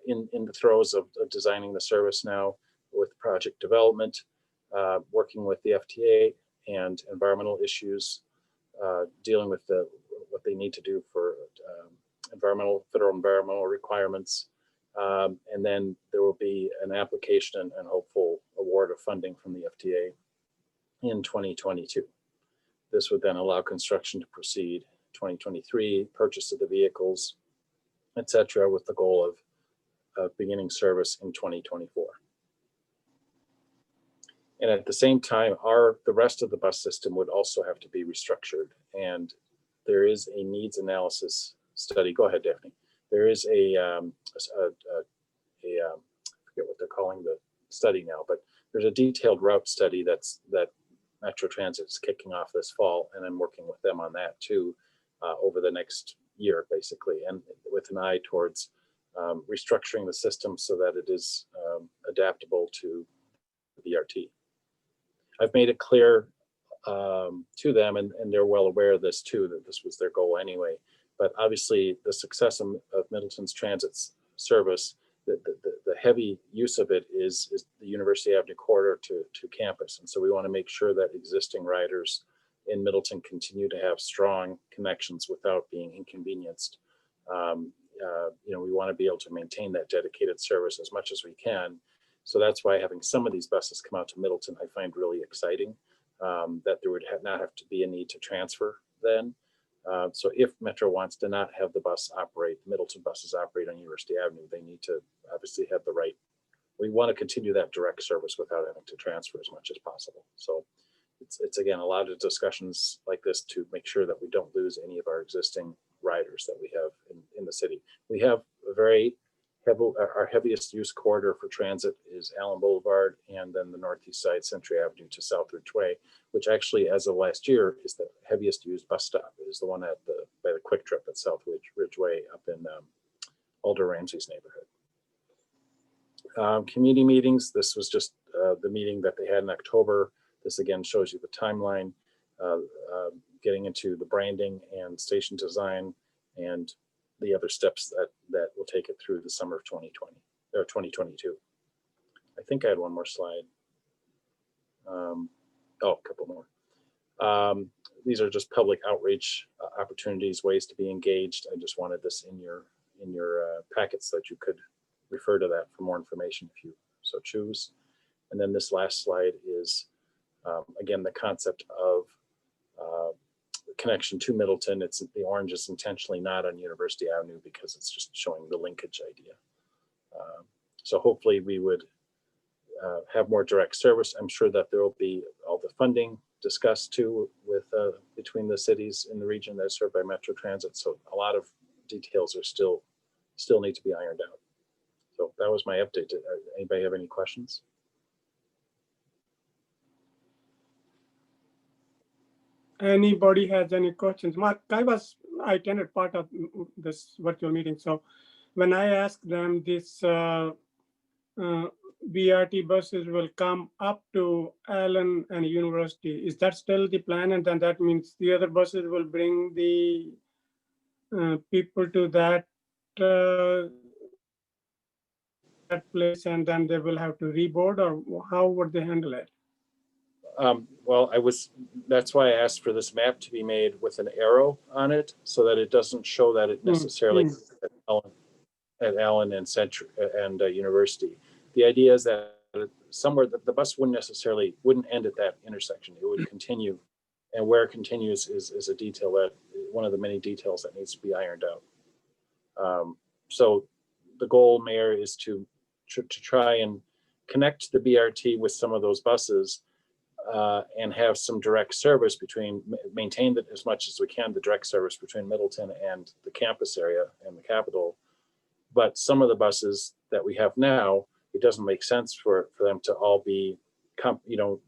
in the throes of designing the service now with project development, working with the FTA and environmental issues, dealing with what they need to do for federal environmental requirements. And then there will be an application and hopeful award of funding from the FTA in 2022. This would then allow construction to proceed 2023, purchase of the vehicles, etc., with the goal of beginning service in 2024. And at the same time, the rest of the bus system would also have to be restructured. And there is a needs analysis study. Go ahead, Daphne. There is I forget what they're calling the study now, but there's a detailed route study that Metro Transit is kicking off this fall, and I'm working with them on that too over the next year, basically, and with an eye towards restructuring the system so that it is adaptable to the BRT. I've made it clear to them, and they're well aware of this too, that this was their goal anyway. But obviously, the success of Middleton's transit service, the heavy use of it is the University Avenue corridor to campus. And so we want to make sure that existing riders in Middleton continue to have strong connections without being inconvenienced. We want to be able to maintain that dedicated service as much as we can. So that's why having some of these buses come out to Middleton, I find really exciting, that there would not have to be a need to transfer then. So if Metro wants to not have the Middleton buses operate on University Avenue, they need to obviously have the right. We want to continue that direct service without having to transfer as much as possible. So it's again, a lot of discussions like this to make sure that we don't lose any of our existing riders that we have in the city. We have our heaviest use corridor for transit is Allen Boulevard, and then the northeast side, Century Avenue to South Ridgeway, which actually, as of last year, is the heaviest used bus stop. It is the one by the Quick Trip at South Ridgeway up in Alder Ramsey's neighborhood. Community meetings. This was just the meeting that they had in October. This again shows you the timeline, getting into the branding and station design and the other steps that will take it through the summer of 2020 or 2022. I think I had one more slide. A couple more. These are just public outreach opportunities, ways to be engaged. I just wanted this in your packets so that you could refer to that for more information if you so choose. And then this last slide is again the concept of connection to Middleton. The orange is intentionally not on University Avenue because it's just showing the linkage idea. So hopefully we would have more direct service. I'm sure that there will be all the funding discussed too with between the cities in the region that are served by Metro Transit. So a lot of details are still need to be ironed out. So that was my update. Anybody have any questions? Anybody has any questions? Mark, I attended part of this virtual meeting. So when I asked them this BRT buses will come up to Allen and University, is that still the plan? And then that means the other buses will bring the people to that place, and then they will have to reboard, or how would they handle it? Well, that's why I asked for this map to be made with an arrow on it so that it doesn't show that it necessarily at Allen and Century and University. The idea is that somewhere the bus wouldn't end at that intersection. It would continue, and where it continues is a detail that one of the many details that needs to be ironed out. So the goal, Mayor, is to try and connect the BRT with some of those buses and have some direct service maintain that as much as we can, the direct service between Middleton and the campus area and the Capitol. But some of the buses that we have now, it doesn't make sense for them to all be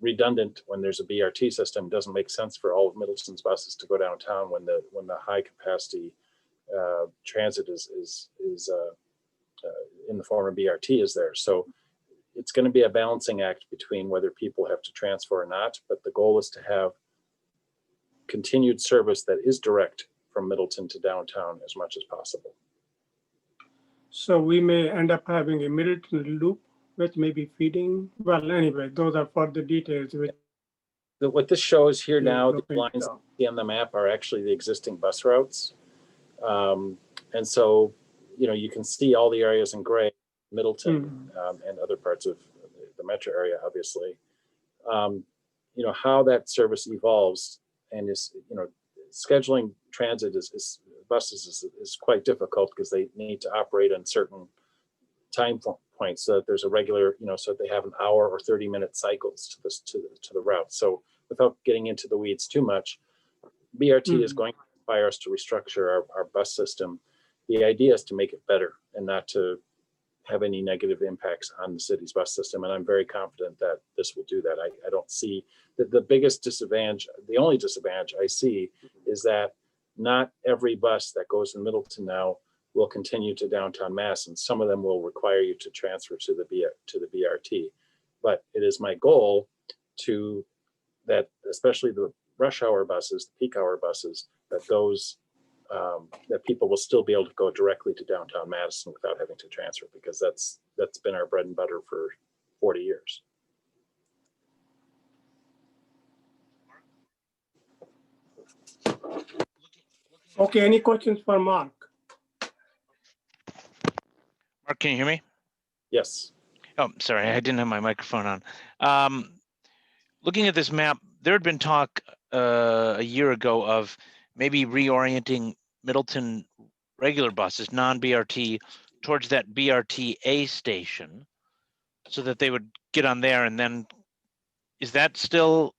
redundant when there's a BRT system. It doesn't make sense for all of Middleton's buses to go downtown when the high capacity transit is in the form of BRT is there. So it's going to be a balancing act between whether people have to transfer or not, but the goal is to have continued service that is direct from Middleton to downtown as much as possible. So we may end up having a Middleton loop, which may be feeding. Well, anyway, those are further details. What this shows here now, the lines on the map are actually the existing bus routes. And so, you can see all the areas in gray, Middleton and other parts of the metro area, obviously. How that service evolves and is, scheduling transit buses is quite difficult because they need to operate on certain time points so that there's a regular, so that they have an hour or 30-minute cycles to the route. So without getting into the weeds too much, BRT is going to require us to restructure our bus system. The idea is to make it better and not to have any negative impacts on the city's bus system. And I'm very confident that this will do that. I don't see the biggest disadvantage, the only disadvantage I see is that not every bus that goes in Middleton now will continue to downtown Mass, and some of them will require you to transfer to the BRT. But it is my goal that especially the rush hour buses, the peak hour buses, that people will still be able to go directly to downtown Madison without having to transfer, because that's been our bread and butter for 40 years. Okay, any questions for Mark? Mark, can you hear me? Yes. Oh, sorry, I didn't have my microphone on. Looking at this map, there had been talk a year ago of maybe reorienting Middleton regular buses, non-BRT, towards that BRT A station so that they would get on there. And then, is that still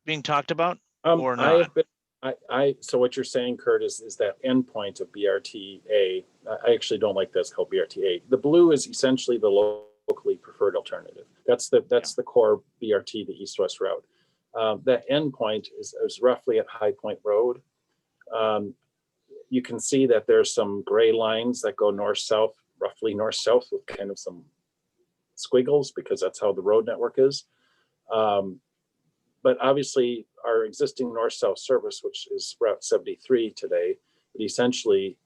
being talked about or not? So what you're saying, Kurt, is that endpoint of BRT A. I actually don't like that it's called BRT A. The blue is essentially the locally preferred alternative. That's the core BRT, the east-west route. That endpoint is roughly at High Point Road. You can see that there's some gray lines that go north-south, roughly north-south, with kind of some squiggles because that's how the road network is. But obviously our existing north-south service, which is Route 73 today, it essentially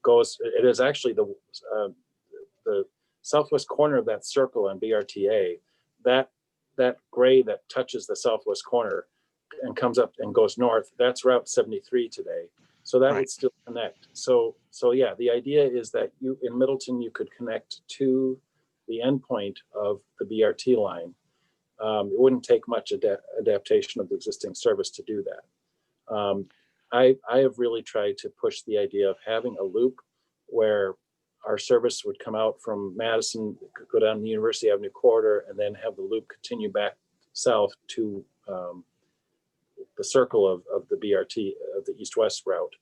it is actually the southwest corner of that circle on BRTA, that gray that touches the southwest corner and comes up and goes north, that's Route 73 today. So that would still connect. So yeah, the idea is that in Middleton, you could connect to the endpoint of the BRT line. It wouldn't take much adaptation of the existing service to do that. I have really tried to push the idea of having a loop where our service would come out from Madison, go down the University Avenue corridor, and then have the loop continue back south to the circle of the BRT, of the east-west route,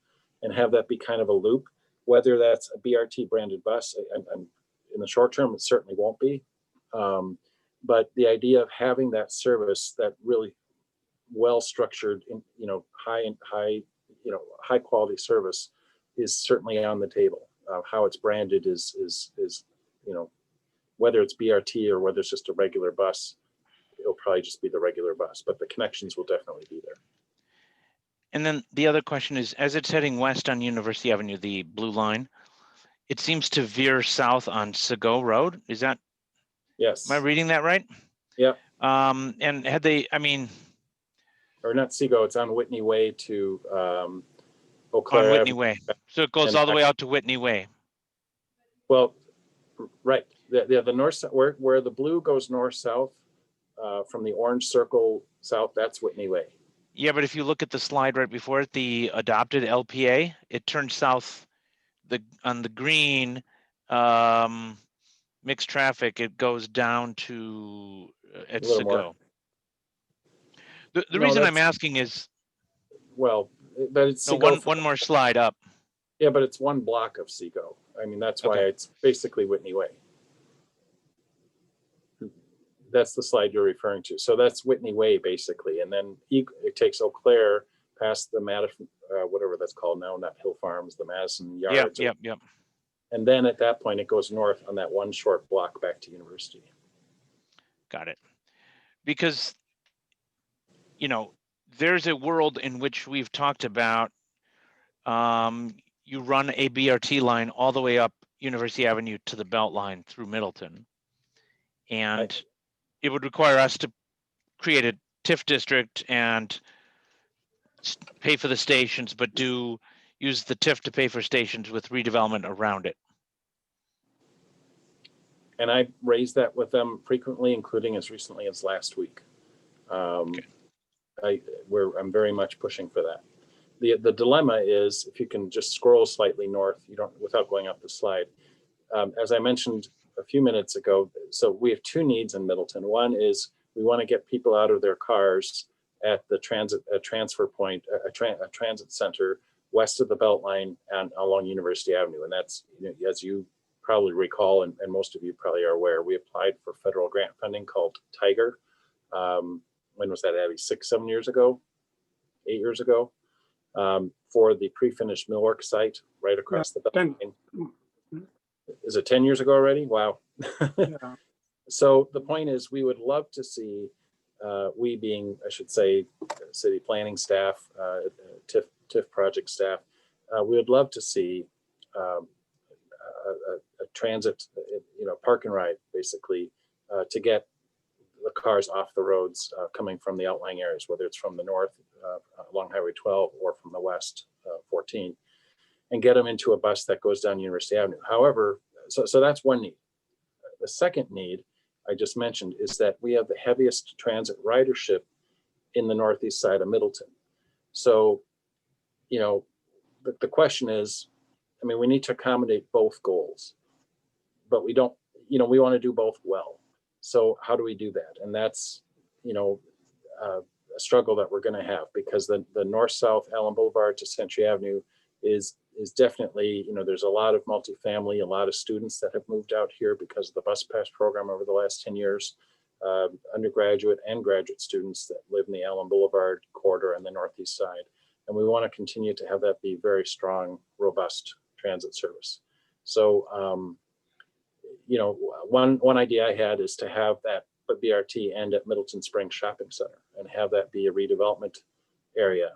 and have that be kind of a loop. Whether that's a BRT branded bus, in the short term, it certainly won't be. But the idea of having that service, that really well-structured, high quality service, is certainly on the table. How it's branded is whether it's BRT or whether it's just a regular bus, it'll probably just be the regular bus, but the connections will definitely be there. And then the other question is, as it's heading west on University Avenue, the blue line, it seems to veer south on Segot Road. Is that? Yes. Am I reading that right? Yeah. And had they, or not Segot, it's on Whitney Way to Eau Claire on Whitney Avenue. Way. So it goes all the way out to Whitney Way. Well, right. The north, where the blue goes north-south from the orange circle south, that's Whitney Way. Yeah, but if you look at the slide right before it, the adopted LPA, it turns south on the green mixed traffic, it goes down to at A little more. Sego. The No, reason I'm that's- asking is, Well, but it's no, Seago one more slide up. Yeah, but it's one block of Seago. I mean, that's why Okay. it's basically Whitney Way. That's the slide you're referring to. So that's Whitney Way basically, and then it takes Eau Claire past the Madison, whatever that's called now, not Hill Farms, the Madison Yards. Yep. And then at that point, it goes north on that one short block back to University. Got it. Because, you know, there's a world in which we've talked about you run a BRT line all the way up University Avenue to the Beltline through Middleton. And it would require us to create a TIF district and pay for the stations, but use the TIF to pay for stations with redevelopment around it. And I raised that with them frequently, including as recently as last week. Okay. I'm very much pushing for that. The dilemma is, if you can just scroll slightly north, you don't, without going up the slide. As I mentioned a few minutes ago, so we have two needs in Middleton. One is we want to get people out of their cars at the transfer point, a transit center west of the Beltline and along University Avenue. And that's, as you probably recall, and most of you probably are aware, we applied for federal grant funding called Tiger. When was that, Abby? 6-7 years ago, 8 years ago, for the pre-finished millwork site right across the Beltline. Is it 10 years ago already? Wow. Yeah. So the point is, we would love to see, we being, I should say, city planning staff, TIF project staff, we would love to see a transit, park and ride, basically, to get the cars off the roads coming from the outlying areas, whether it's from the north along Highway 12 or from the west 14, and get them into a bus that goes down University Avenue. However, so that's one need. The second need I just mentioned is that we have the heaviest transit ridership in the northeast side of Middleton. So, the question is, I mean, we need to accommodate both goals, but we don't, we want to do both well. So how do we do that? And that's, a struggle that we're going to have, because the north-south Allen Boulevard to Century Avenue is definitely, there's a lot of multifamily, a lot of students that have moved out here because of the bus pass program over the last 10 years, undergraduate and graduate students that live in the Allen Boulevard corridor and the northeast side. And we want to continue to have that be very strong, robust transit service. So, one idea I had is to have that BRT end at Middleton Springs Shopping Center and have that be a redevelopment area.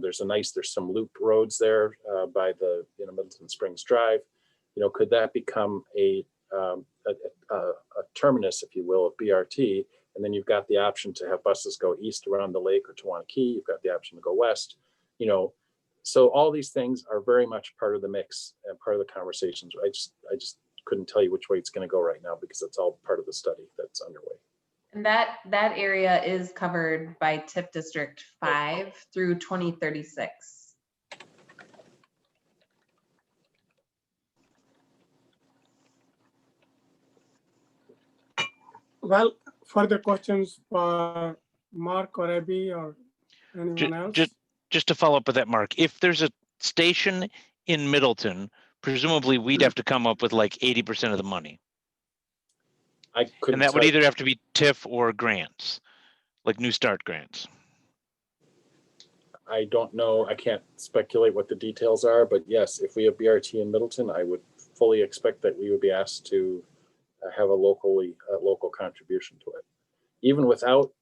There's some loop roads there by the Middleton Springs Drive. Could that become a terminus, if you will, of BRT? And then you've got the option to have buses go east around the lake or to Wanakee. You've got the option to go west. So all these things are very much part of the mix and part of the conversations. I just couldn't tell you which way it's going to go right now, because it's all part of the study that's underway. And that area is covered by TIF District 5 through 2036. Well, further questions for Mark or Abby or anyone else? Just to follow up with that, Mark, if there's a station in Middleton, presumably we'd have to come up with like 80% of the money. And that would either have to be TIF or grants, like New Start grants. I don't know. I can't speculate what the details are, but yes, if we have BRT in Middleton, I would fully expect that we would be asked to have a local contribution to it. Even without,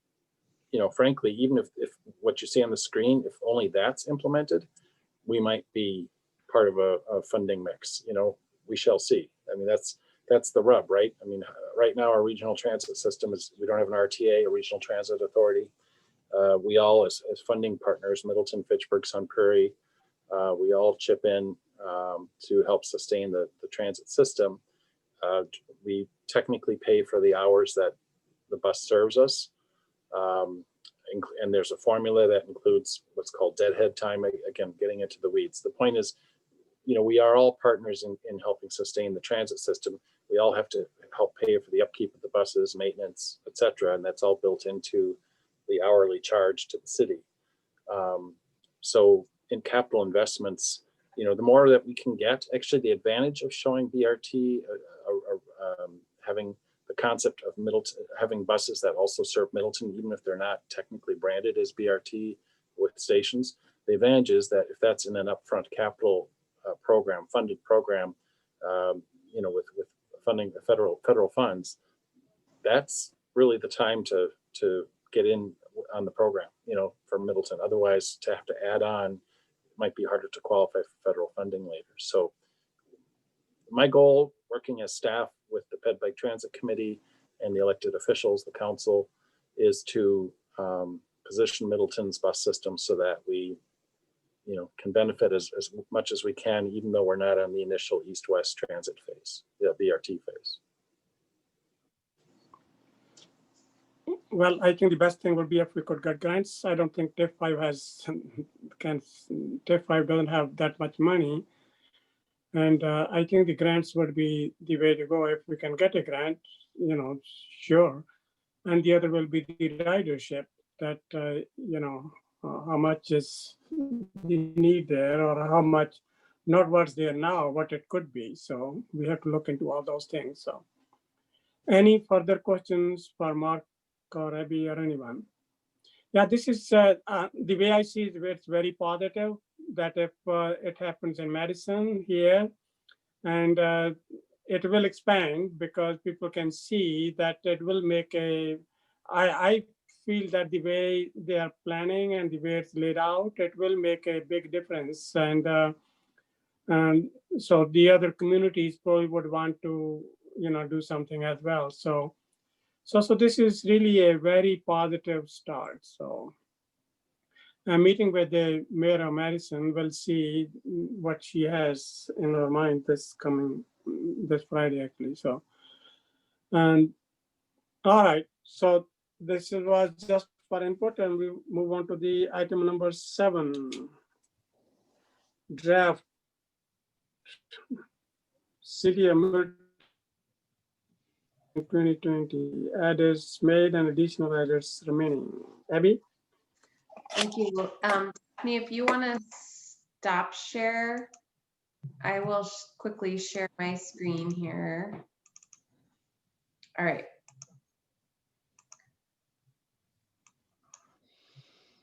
frankly, even if what you see on the screen, if only that's implemented, we might be part of a funding mix. We shall see. I mean, that's the rub, right? I mean, right now our regional transit system we don't have an RTA, a regional transit authority. We all, as funding partners, Middleton, Fitchburg, Sun Prairie, we all chip in to help sustain the transit system. We technically pay for the hours that the bus serves us. and there's a formula that includes what's called deadhead time. Again, getting into the weeds. The point is, we are all partners in helping sustain the transit system. We all have to help pay for the upkeep of the buses, maintenance, et cetera, and that's all built into the hourly charge to the city. So in capital investments, the more that we can get, actually the advantage of showing BRT, having the concept of Middleton, having buses that also serve Middleton, even if they're not technically branded as BRT with stations, the advantage is that if that's in an upfront capital program, funded program, with funding the federal funds, that's really the time to get in on the program, for Middleton. Otherwise, to have to add on, it might be harder to qualify for federal funding later. So my goal, working as staff with the Ped Bike Transit Committee and the elected officials, the council, is to position Middleton's bus system so that we can benefit as much as we can, even though we're not on the initial east-west transit phase, the BRT phase. Well, I think the best thing would be if we could get grants. I don't think TIF 5 doesn't have that much money. And I think the grants would be the way to go. If we can get a grant, sure. And the other will be the ridership, that, how much is the need there, or how much, not what's there now, what it could be. So we have to look into all those things. So any further questions for Mark or Abby or anyone? Yeah, this is the way I see it, it's very positive that if it happens in Madison here, and it will expand because people can see that it will make I feel that the way they are planning and the way it's laid out, it will make a big difference. And so the other communities probably would want to, do something as well. So this is really a very positive start. So I'm meeting with the mayor of Madison. We'll see what she has in her mind this Friday, actually. So, and all right. So this was just for input, and we move on to the item number 7, draft City of Middleton 2020 adders made and additional adders remaining. Abby? Thank you. Tiffany, if you want to stop share, I will quickly share my screen here. All right.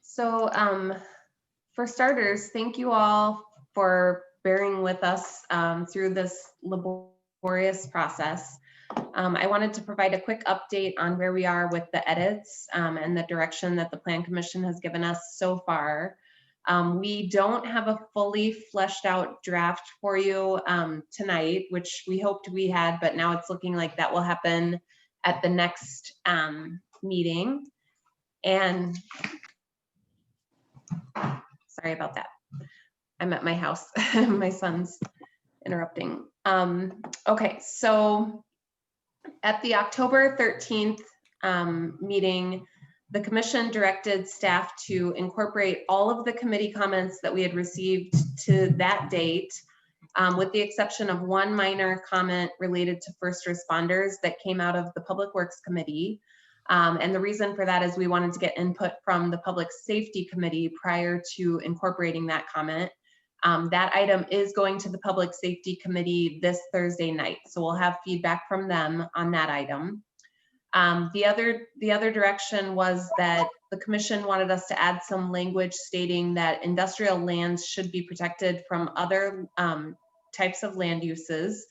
So for starters, thank you all for bearing with us through this laborious process. I wanted to provide a quick update on where we are with the edits and the direction that the Plan Commission has given us so far. We don't have a fully fleshed out draft for you tonight, which we hoped we had, but now it's looking like that will happen at the next meeting. And sorry about that. I'm at my house. My son's interrupting. Okay, so at the October 13th meeting, the commission directed staff to incorporate all of the committee comments that we had received to that date, with the exception of one minor comment related to first responders that came out of the Public Works Committee. And the reason for that is we wanted to get input from the Public Safety Committee prior to incorporating that comment. That item is going to the Public Safety Committee this Thursday night, so we'll have feedback from them on that item. The other direction was that the commission wanted us to add some language stating that industrial lands should be protected from other types of land uses,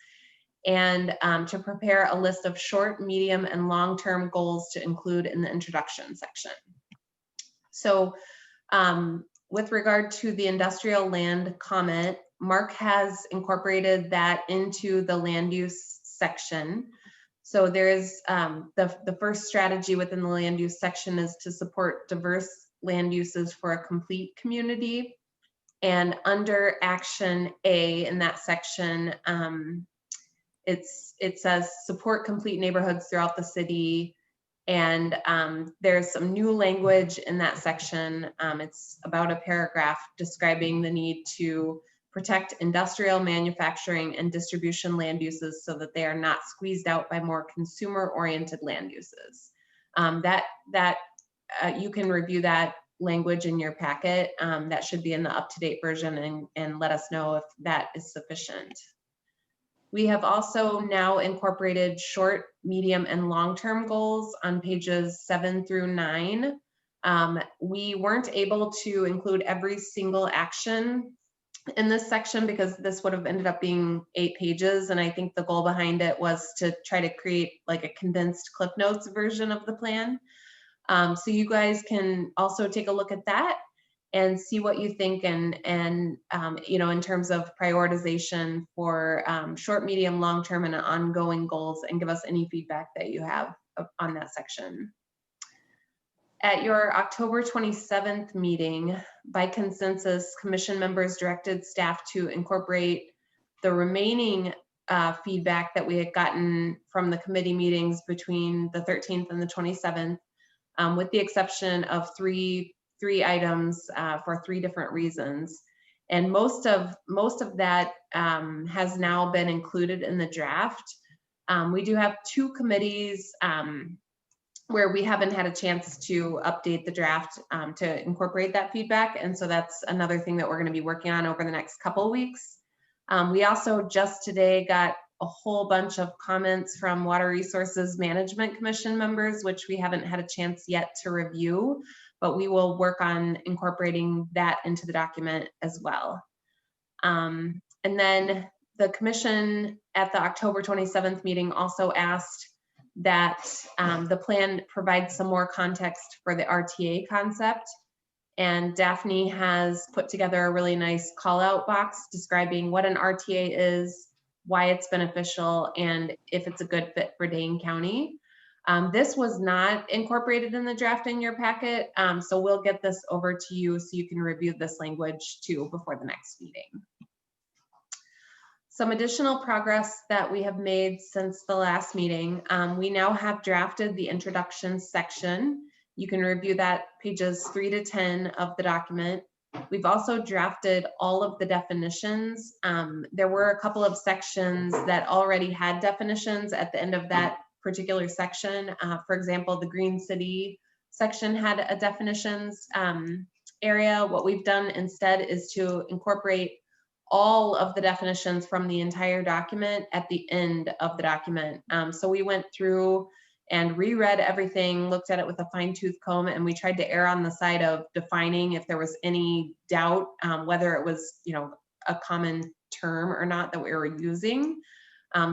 and to prepare a list of short, medium, and long-term goals to include in the introduction section. So with regard to the industrial land comment, Mark has incorporated that into the land use section. So there is the first strategy within the land use section is to support diverse land uses for a complete community. And under action A in that section, it says support complete neighborhoods throughout the city And there's some new language in that section. It's about a paragraph describing the need to protect industrial, manufacturing, and distribution land uses so that they are not squeezed out by more consumer-oriented land uses. You can review that language in your packet. That should be in the up-to-date version, and let us know if that is sufficient. We have also now incorporated short, medium, and long-term goals on pages 7 through 9. We weren't able to include every single action in this section because this would have ended up being 8 pages. And I think the goal behind it was to try to create like a condensed Cliff Notes version of the plan. So you guys can also take a look at that and see what you think, and you know, in terms of prioritization for short, medium, long-term, and ongoing goals, and give us any feedback that you have on that section. At your October 27th meeting, by consensus, commission members directed staff to incorporate the remaining feedback that we had gotten from the committee meetings between the 13th and the 27th, with the exception of three items for 3 different reasons. And most of that has now been included in the draft. We do have 2 committees where we haven't had a chance to update the draft to incorporate that feedback. And so that's another thing that we're going to be working on over the next couple of weeks. We also just today got a whole bunch of comments from Water Resources Management Commission members, which we haven't had a chance yet to review, but we will work on incorporating that into the document as well. And then the commission at the October 27th meeting also asked that the plan provides some more context for the RTA concept. And Daphne has put together a really nice call out box describing what an RTA is, why it's beneficial, and if it's a good fit for Dane County. This was not incorporated in the draft in your packet, so we'll get this over to you so you can review this language too before the next meeting. Some additional progress that we have made since the last meeting. We now have drafted the introduction section. You can review that pages 3 to 10 of the document. We've also drafted all of the definitions. There were a couple of sections that already had definitions at the end of that particular section. For example, the Green City section had a definitions area. What we've done instead is to incorporate all of the definitions from the entire document at the end of the document. So we went through and reread everything, looked at it with a fine-tooth comb, and we tried to err on the side of defining if there was any doubt whether it was, you know, a common term or not that we were using.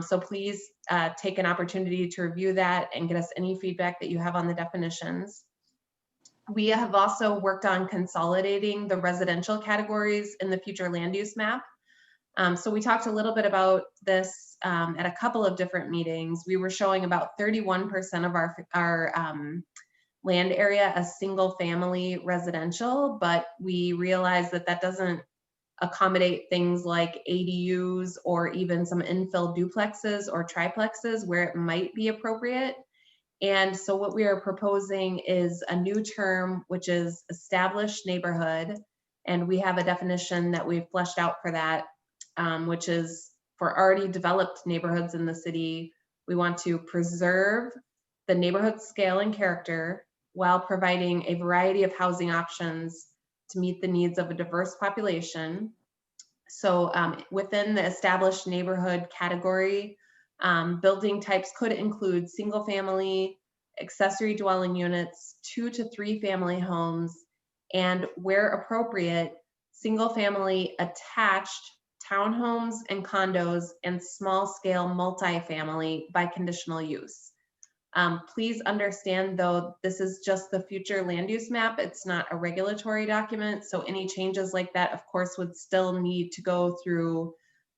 So please take an opportunity to review that and get us any feedback that you have on the definitions. We have also worked on consolidating the residential categories in the future land use map. So we talked a little bit about this at a couple of different meetings. We were showing about 31% of our land as single family residential, but we realized that that doesn't accommodate things like ADUs or even some infill duplexes or triplexes where it might be appropriate. And so what we are proposing is a new term, which is established neighborhood. And we have a definition that we've fleshed out for that, which is for already developed neighborhoods in the city. We want to preserve the neighborhood scale and character while providing a variety of housing options to meet the needs of a diverse population. So within the established neighborhood category, building types could include single family, accessory dwelling units, 2 to 3 family homes, and where appropriate, single family attached townhomes and condos and small scale multifamily by conditional use. Please understand though, this is just the future land use map. It's not a regulatory document. So any changes like that, of course, would still need to go through,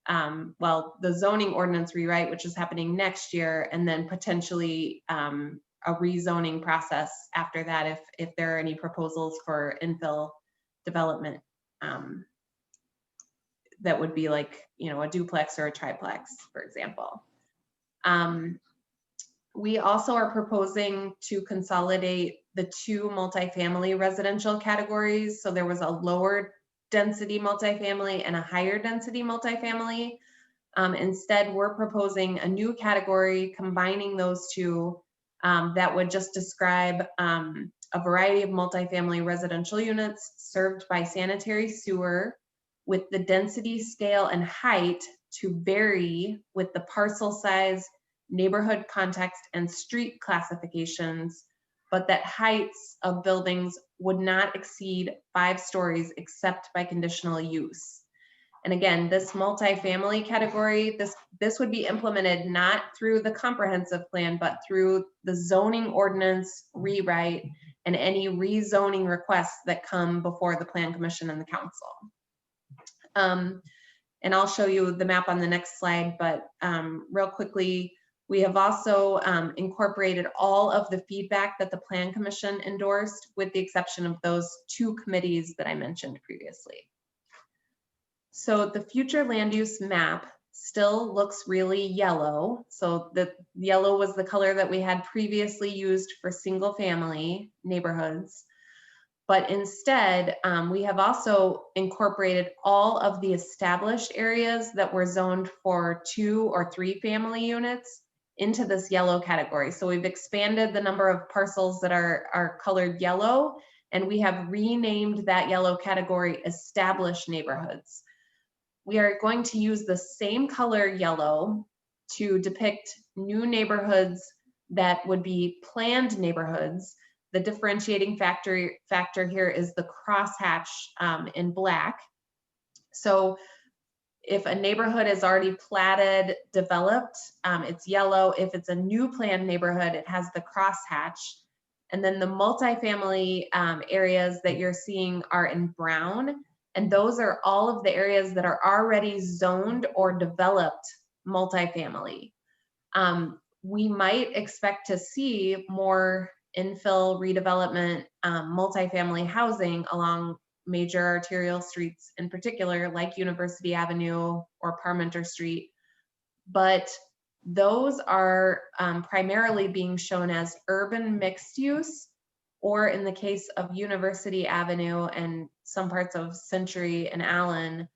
well, the zoning ordinance rewrite, which is happening next year, and then potentially a rezoning process after that if there are any proposals for infill development that would be like, you know, a duplex or a triplex, for example. We also are proposing to consolidate the two multifamily residential categories. So there was a lower density multifamily and a higher density multifamily. Instead, we're proposing a new category combining those two that would just describe a variety of multifamily residential units served by sanitary sewer with the density scale and height to vary with the parcel size, neighborhood context, and street classifications, but that heights of buildings would not exceed 5 stories except by conditional use. And again, this multifamily category, this would be implemented not through the comprehensive plan, but through the zoning ordinance rewrite and any rezoning requests that come before the Plan Commission and the council. And I'll show you the map on the next slide, but real quickly, we have also incorporated all of the feedback that the Plan Commission endorsed, with the exception of those 2 committees that I mentioned previously. So the future land use map still looks really yellow. So the yellow was the color that we had previously used for single family neighborhoods. But instead, we have also incorporated all of the established areas that were zoned for 2 or 3 family units into this yellow category. So we've expanded the number of parcels that are colored yellow, and we have renamed that yellow category established neighborhoods. We are going to use the same color yellow to depict new neighborhoods that would be planned neighborhoods. The differentiating factor here is the crosshatch in black. So if a neighborhood is already platted, developed, it's yellow. If it's a new planned neighborhood, it has the crosshatch. And then the multifamily areas that you're seeing are in brown. And those are all of the areas that are already zoned or developed multifamily. We might expect to see more infill redevelopment, multifamily housing along major arterial streets in particular, like University Avenue or Parmenter Street. But those are primarily being shown as urban mixed use, or in the case of University Avenue and some parts of Century and Allen,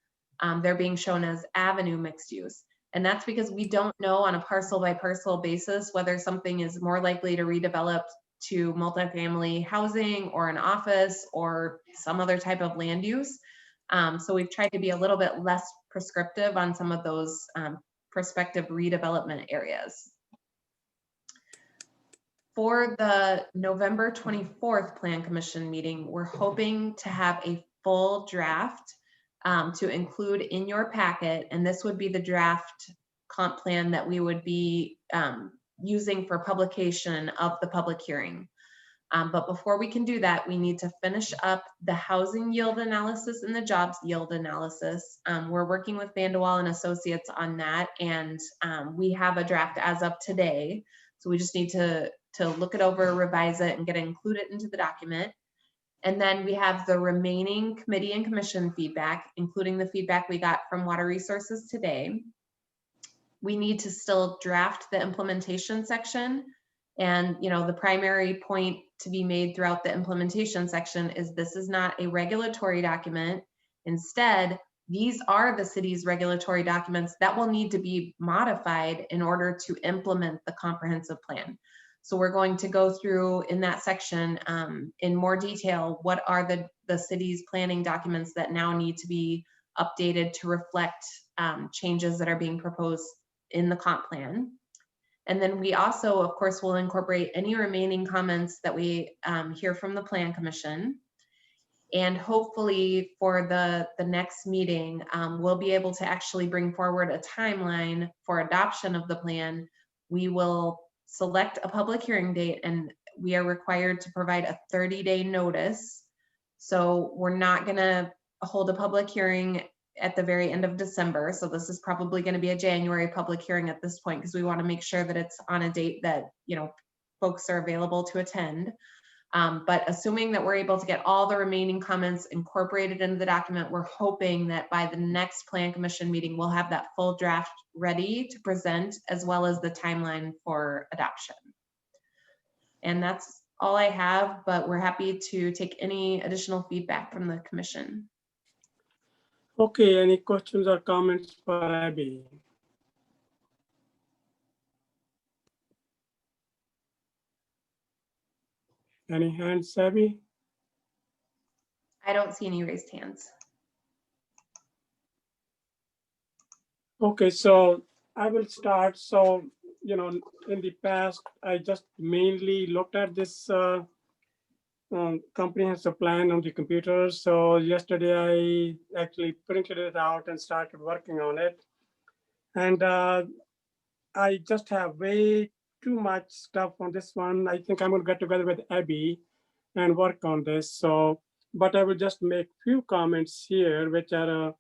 they're being shown as avenue mixed use. And that's because we don't know on a parcel by parcel basis whether something is more likely to redevelop to multifamily housing or an office or some other type of land use. So we've tried to be a little bit less prescriptive on some of those prospective redevelopment areas. For the November 24th Plan Commission meeting, we're hoping to have a full draft to include in your packet, and this would be the draft comp plan that we would be using for publication of the public hearing. But before we can do that, we need to finish up the housing yield analysis and the jobs yield analysis. We're working with Vandewaal and Associates on that, and we have a draft as of today. So we just need to look it over, revise it, and get it included into the document. And then we have the remaining committee and commission feedback, including the feedback we got from Water Resources today. We need to still draft the implementation section. And the primary point to be made throughout the implementation section is this is not a regulatory document. Instead, these are the city's regulatory documents that will need to be modified in order to implement the comprehensive plan. So we're going to go through in that section in more detail what are the city's planning documents that now need to be updated to reflect changes that are being proposed in the comp plan. And then we also, of course, will incorporate any remaining comments that we hear from the Plan Commission. And hopefully for the next meeting, we'll be able to actually bring forward a timeline for adoption of the plan. We will select a public hearing date, and we are required to provide a 30-day notice. So we're not gonna hold a public hearing at the very end of December. So this is probably going to be a January public hearing at this point, because we want to make sure that it's on a date that, folks are available to attend. But assuming that we're able to get all the remaining comments incorporated into the document, we're hoping that by the next Plan Commission meeting, we'll have that full draft ready to present, as well as the timeline for adoption. And that's all I have, but we're happy to take any additional feedback from the commission. Okay, any questions or comments for Abby? Any hands, Abby? I don't see any raised hands. Okay, so I will start. So, you know, in the past, I just mainly looked at this comprehensive plan on the computer. So yesterday I actually printed it out and started working on it. And I just have way too much stuff on this one. I think I'm gonna get together with Abby and work on this. So, but I will just make few comments here, which are,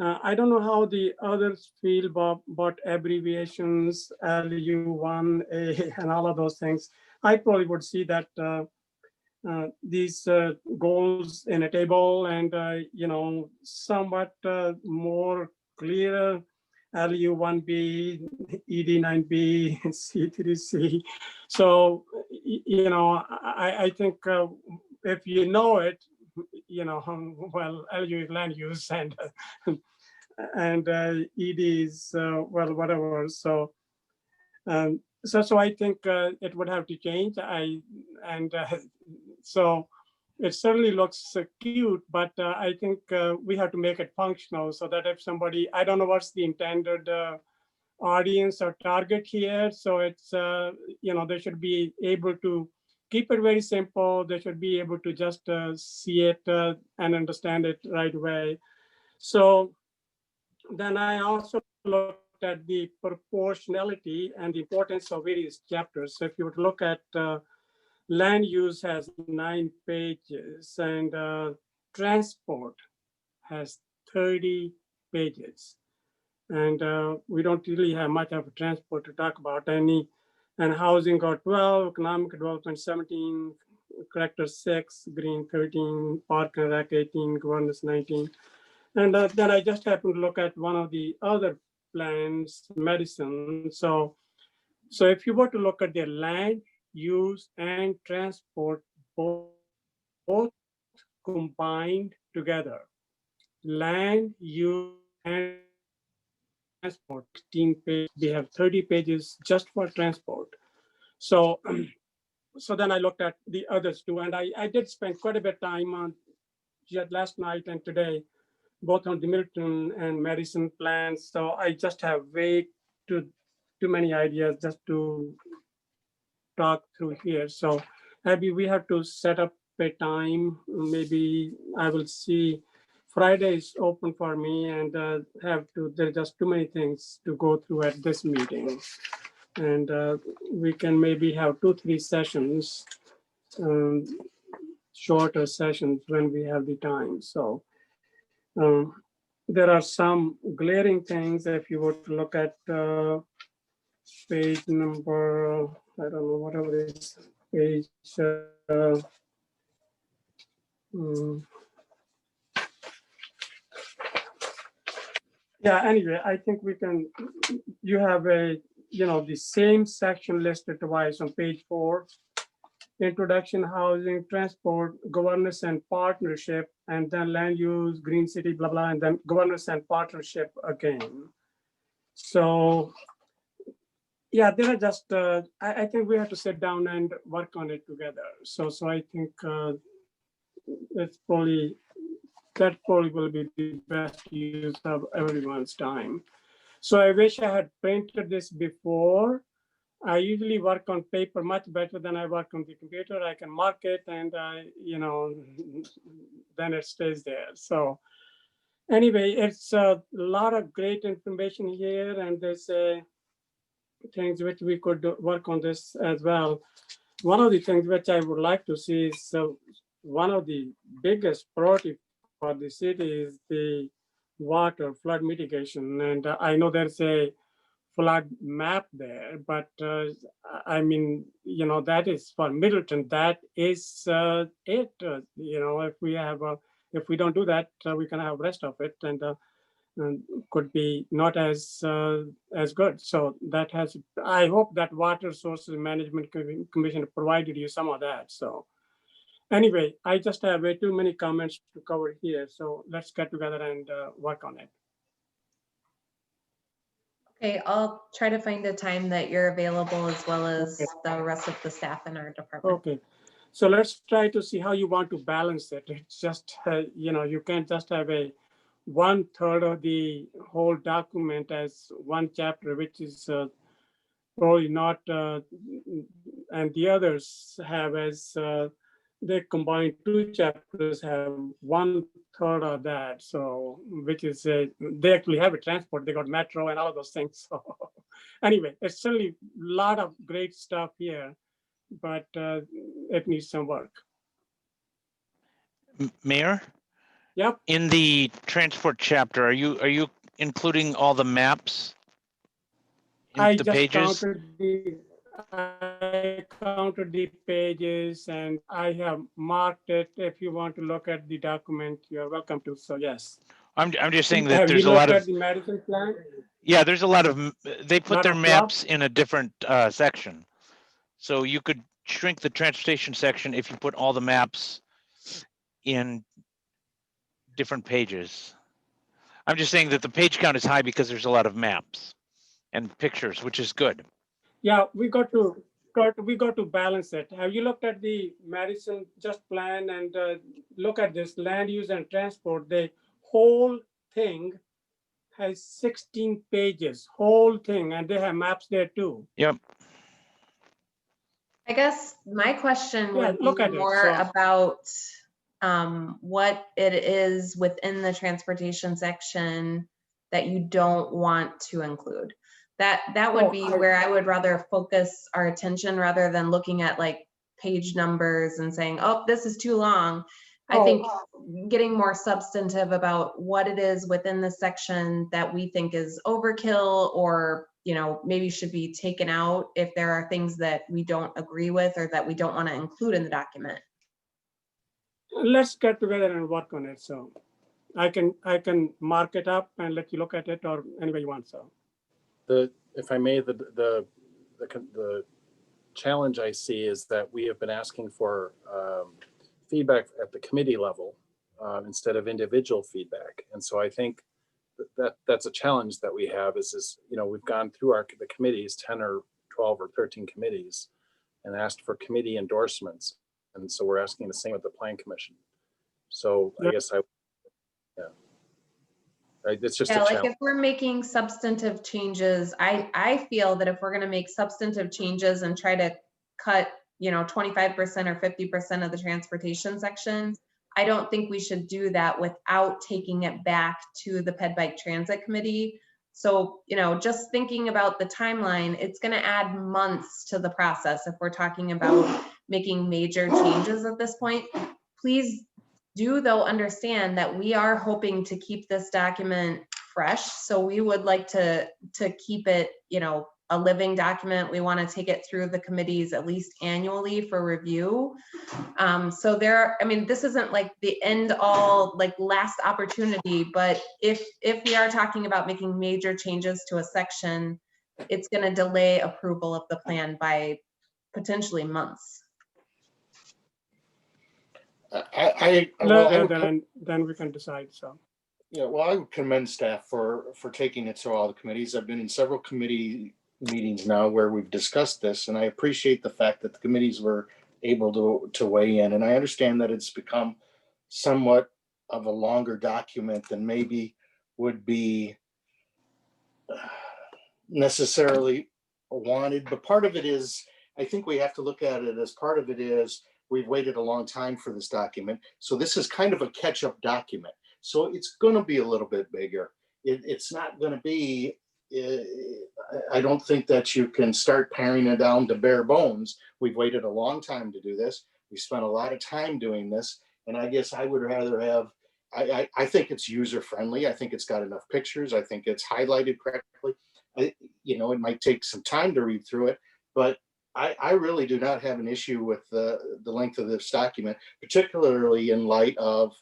I don't know how the others feel about abbreviations, LU1A and all of those things. I probably would see that these goals in a table and, you know, somewhat more clear LU1B, ED9B, C3C. So, you know, I think if you know it, you know, well, LU is land use and ED is, well, whatever. So, so I think it would have to change. So it certainly looks cute, but I think we have to make it functional so that if somebody, I don't know what's the intended audience or target here. So it's, you know, they should be able to keep it very simple. They should be able to just see it and understand it right away. So then I also looked at the proportionality and the importance of various chapters. So if you would look at land use has 9 pages and transport has 30 pages. And we don't really have much of a transport to talk about. And housing got 12, economic development 17, collector 6, green 13, park and rec 18, governance 19. And then I just happened to look at one of the other plans, medicine. So if you were to look at their land use and transport both combined together, land use and transport, 16 pages, we have 30 pages just for transport. So so then I looked at the others too, and I did spend quite a bit of time on last night and today, both on the Middleton and Madison plans. So I just have way too many ideas just to talk through here. So Abby, we have to set up a time. Maybe I will see Friday is open for me and there's just too many things to go through at this meeting. And we can maybe have 2-3 sessions, shorter sessions when we have the time. So there are some glaring things if you were to look at page number, I don't know, whatever it is, page, yeah, anyway, I think we can, you have a, you know, the same section listed twice on page 4, introduction, housing, transport, governance and partnership, and then land use, green city, blah, blah, and then governance and partnership again. So yeah, there are just, I think we have to sit down and work on it together. So I think it's probably, that probably will be the best use of everyone's time. So I wish I had printed this before. I usually work on paper much better than I work on the computer. I can mark it and, you know, then it stays there. So anyway, it's a lot of great information here, and there's things which we could work on this as well. One of the things which I would like to see is one of the biggest priority for the city is the water flood mitigation. And I know there's a flood map there, but I mean, you know, that is for Middleton. That is it. You know, if we have, if we don't do that, we can have rest of it. And could be not as good. So that has, I hope that Water Sources Management Commission provided you some of that. So anyway, I just have way too many comments to cover here. So let's get together and work on it. Okay, I'll try to find a time that you're available as well as the rest of the staff in our department. Okay. So let's try to see how you want to balance it. It's just, you can't just have a 1/3 of the whole document as one chapter, which is probably not, and the others have as they combine 2 chapters have 1/3 of that. So, which is they actually have a transport. They got metro and all of those things. So, anyway, it's certainly a lot of great stuff here, but it needs some work. Mayor? Yep. In the transport chapter, are you including all the maps in I the just pages? I counted the pages and I have marked it. If you want to look at the document, you're welcome to. So yes. I'm just saying that Have you there's a looked lot at of, the Madison plan? yeah, there's a lot of, they put Lot their of maps in a different section. So you could shrink the transportation section if you put all the maps in different pages. I'm just saying that the page count is high because there's a lot of maps and pictures, which is good. Yeah, we got to balance it. Have you looked at the Madison just plan and look at this land use and transport? The whole thing has 16 pages, whole thing, and they have maps there too. Yep. I guess my question Yeah, would look be at it. more So- about what it is within the transportation section that you don't want to include. That would be where I would rather focus our attention rather than looking at like page numbers and saying, oh, this is too long. I think getting more substantive about what it is within the section that we think is overkill or, maybe should be taken out if there are things that we don't agree with or that we don't want to include in the document. Let's get together and work on it. So I can mark it up and let you look at it or any way you want. So If I may, the challenge I see is that we have been asking for feedback at the committee level instead of individual feedback. And so I think that's a challenge that we have is we've gone through the committees, 10 or 12 or 13 committees, and asked for committee endorsements. And so we're asking the same with the Plan Commission. So I guess it's just a challenge. Like if we're making substantive changes, I feel that if we're going to make substantive changes and try to cut 25% or 50% of the transportation section, I don't think we should do that without taking it back to the Ped Bike Transit Committee. So, just thinking about the timeline, it's going to add months to the process if we're talking about making major changes at this point. Please do, though, understand that we are hoping to keep this document fresh. So we would like to keep it, a living document. We want to take it through the committees at least annually for review. So this isn't like the end all, like last opportunity, but if we are talking about making major changes to a section, it's going to delay approval of the plan by potentially months. Then we can decide. So. Yeah, well, I would commend staff for taking it through all the committees. I've been in several committee meetings now where we've discussed this, and I appreciate the fact that the committees were able to weigh in. And I understand that it's become somewhat of a longer document than maybe would be necessarily wanted. But part of it is, I think we have to look at it as part of it is we've waited a long time for this document. So this is kind of a catch-up document. So it's going to be a little bit bigger. It's not going to be, I don't think that you can start paring it down to bare bones. We've waited a long time to do this. We spent a lot of time doing this. And I guess I would rather have, I think it's user-friendly. I think it's got enough pictures. I think it's highlighted correctly. It might take some time to read through it, but I really do not have an issue with the length of this document, particularly in light of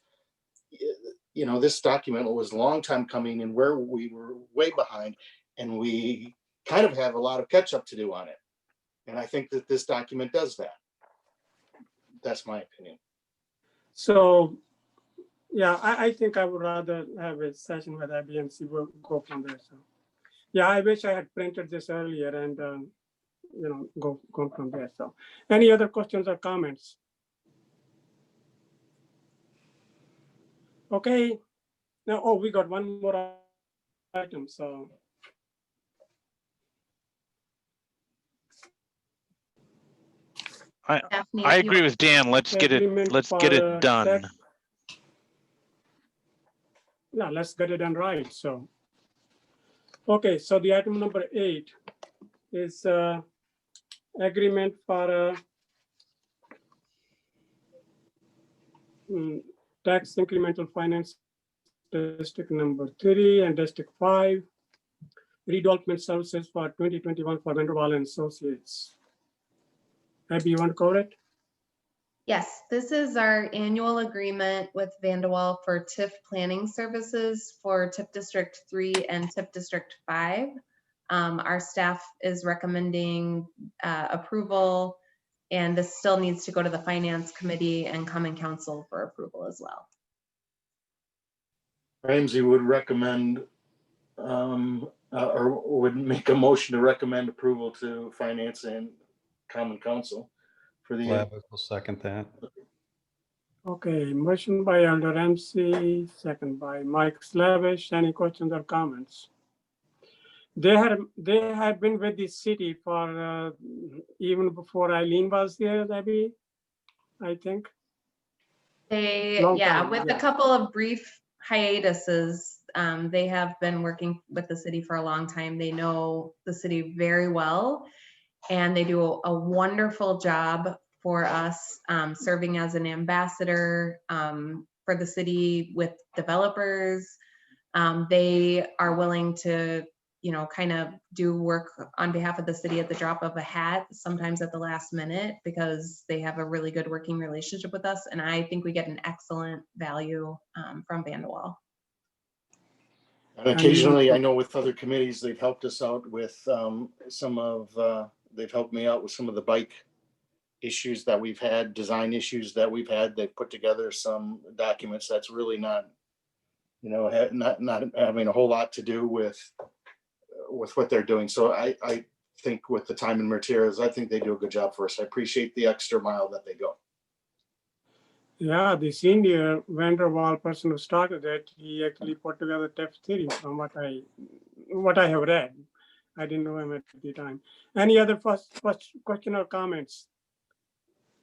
you know, this document was a long time coming and where we were way behind, and we kind of have a lot of catch up to do on it. And I think that this document does that. That's my opinion. So, yeah, I think I would rather have a session with Abby and see where we go from there. So, yeah, I wish I had printed this earlier and, you know, go from there. So, any other questions or comments? Okay. Now, oh, we got one more item. So, Daphne, I if you agree with Dan. Let's get it done. Yeah, let's get it done right. So, okay, so the item number 8 is agreement for tax incremental finance district number 3 and district 5 redevelopment services for 2021 for Vanderwall and Associates. Abby, you want to cover it? Yes, this is our annual agreement with Vanderwall for TIF planning services for TIF District 3 and TIF District 5. Our staff is recommending approval, and this still needs to go to the Finance Committee and Common Council for approval as well. Ramsey would recommend or would make a motion to recommend approval to Finance and Common Council for the. Slavic will second that. Okay, motion by Elder Ramsey, second by Mike Slavish. Any questions or comments? They had been with the city for even before Eileen was there, Abby, I think. With a couple of brief hiatuses, they have been working with the city for a long time. They know the city very well, and they do a wonderful job for us, serving as an ambassador for the city with developers. They are willing to, you know, kind of do work on behalf of the city at the drop of a hat, sometimes at the last minute, because they have a really good working relationship with us. And I think we get an excellent value from Vanderwall. And occasionally, I know with other committees, they've helped us out with they've helped me out with some of the bike issues that we've had, design issues that we've had. They've put together some documents that's really not, you know, not having a whole lot to do with what they're doing. So I think with the time and materials, I think they do a good job for us. I appreciate the extra mile that they go. Yeah, the senior Vanderwall person who started it, he actually put together TIF theory from what I have read. I didn't know him at the time. Any other first question or comments?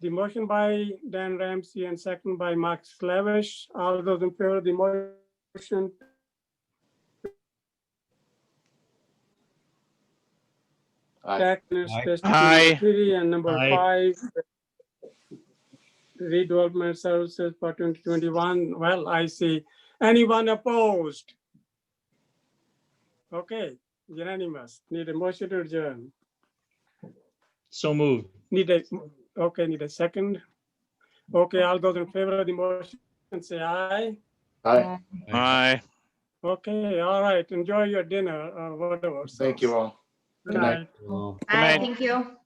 The motion by Dan Ramsey and second by Mark Slavish. All those in favor of the motion? Aye. Aye. And number 5, redevelopment services for 2021. Well, I see. Anyone opposed? Okay, unanimous. Need a motion to adjourn. So moved. Need a second. Okay, all those in favor of the motion say aye. Aye. Aye. Okay, all right. Enjoy your dinner or whatever. Thank you all. Good night. Good night. Thank you.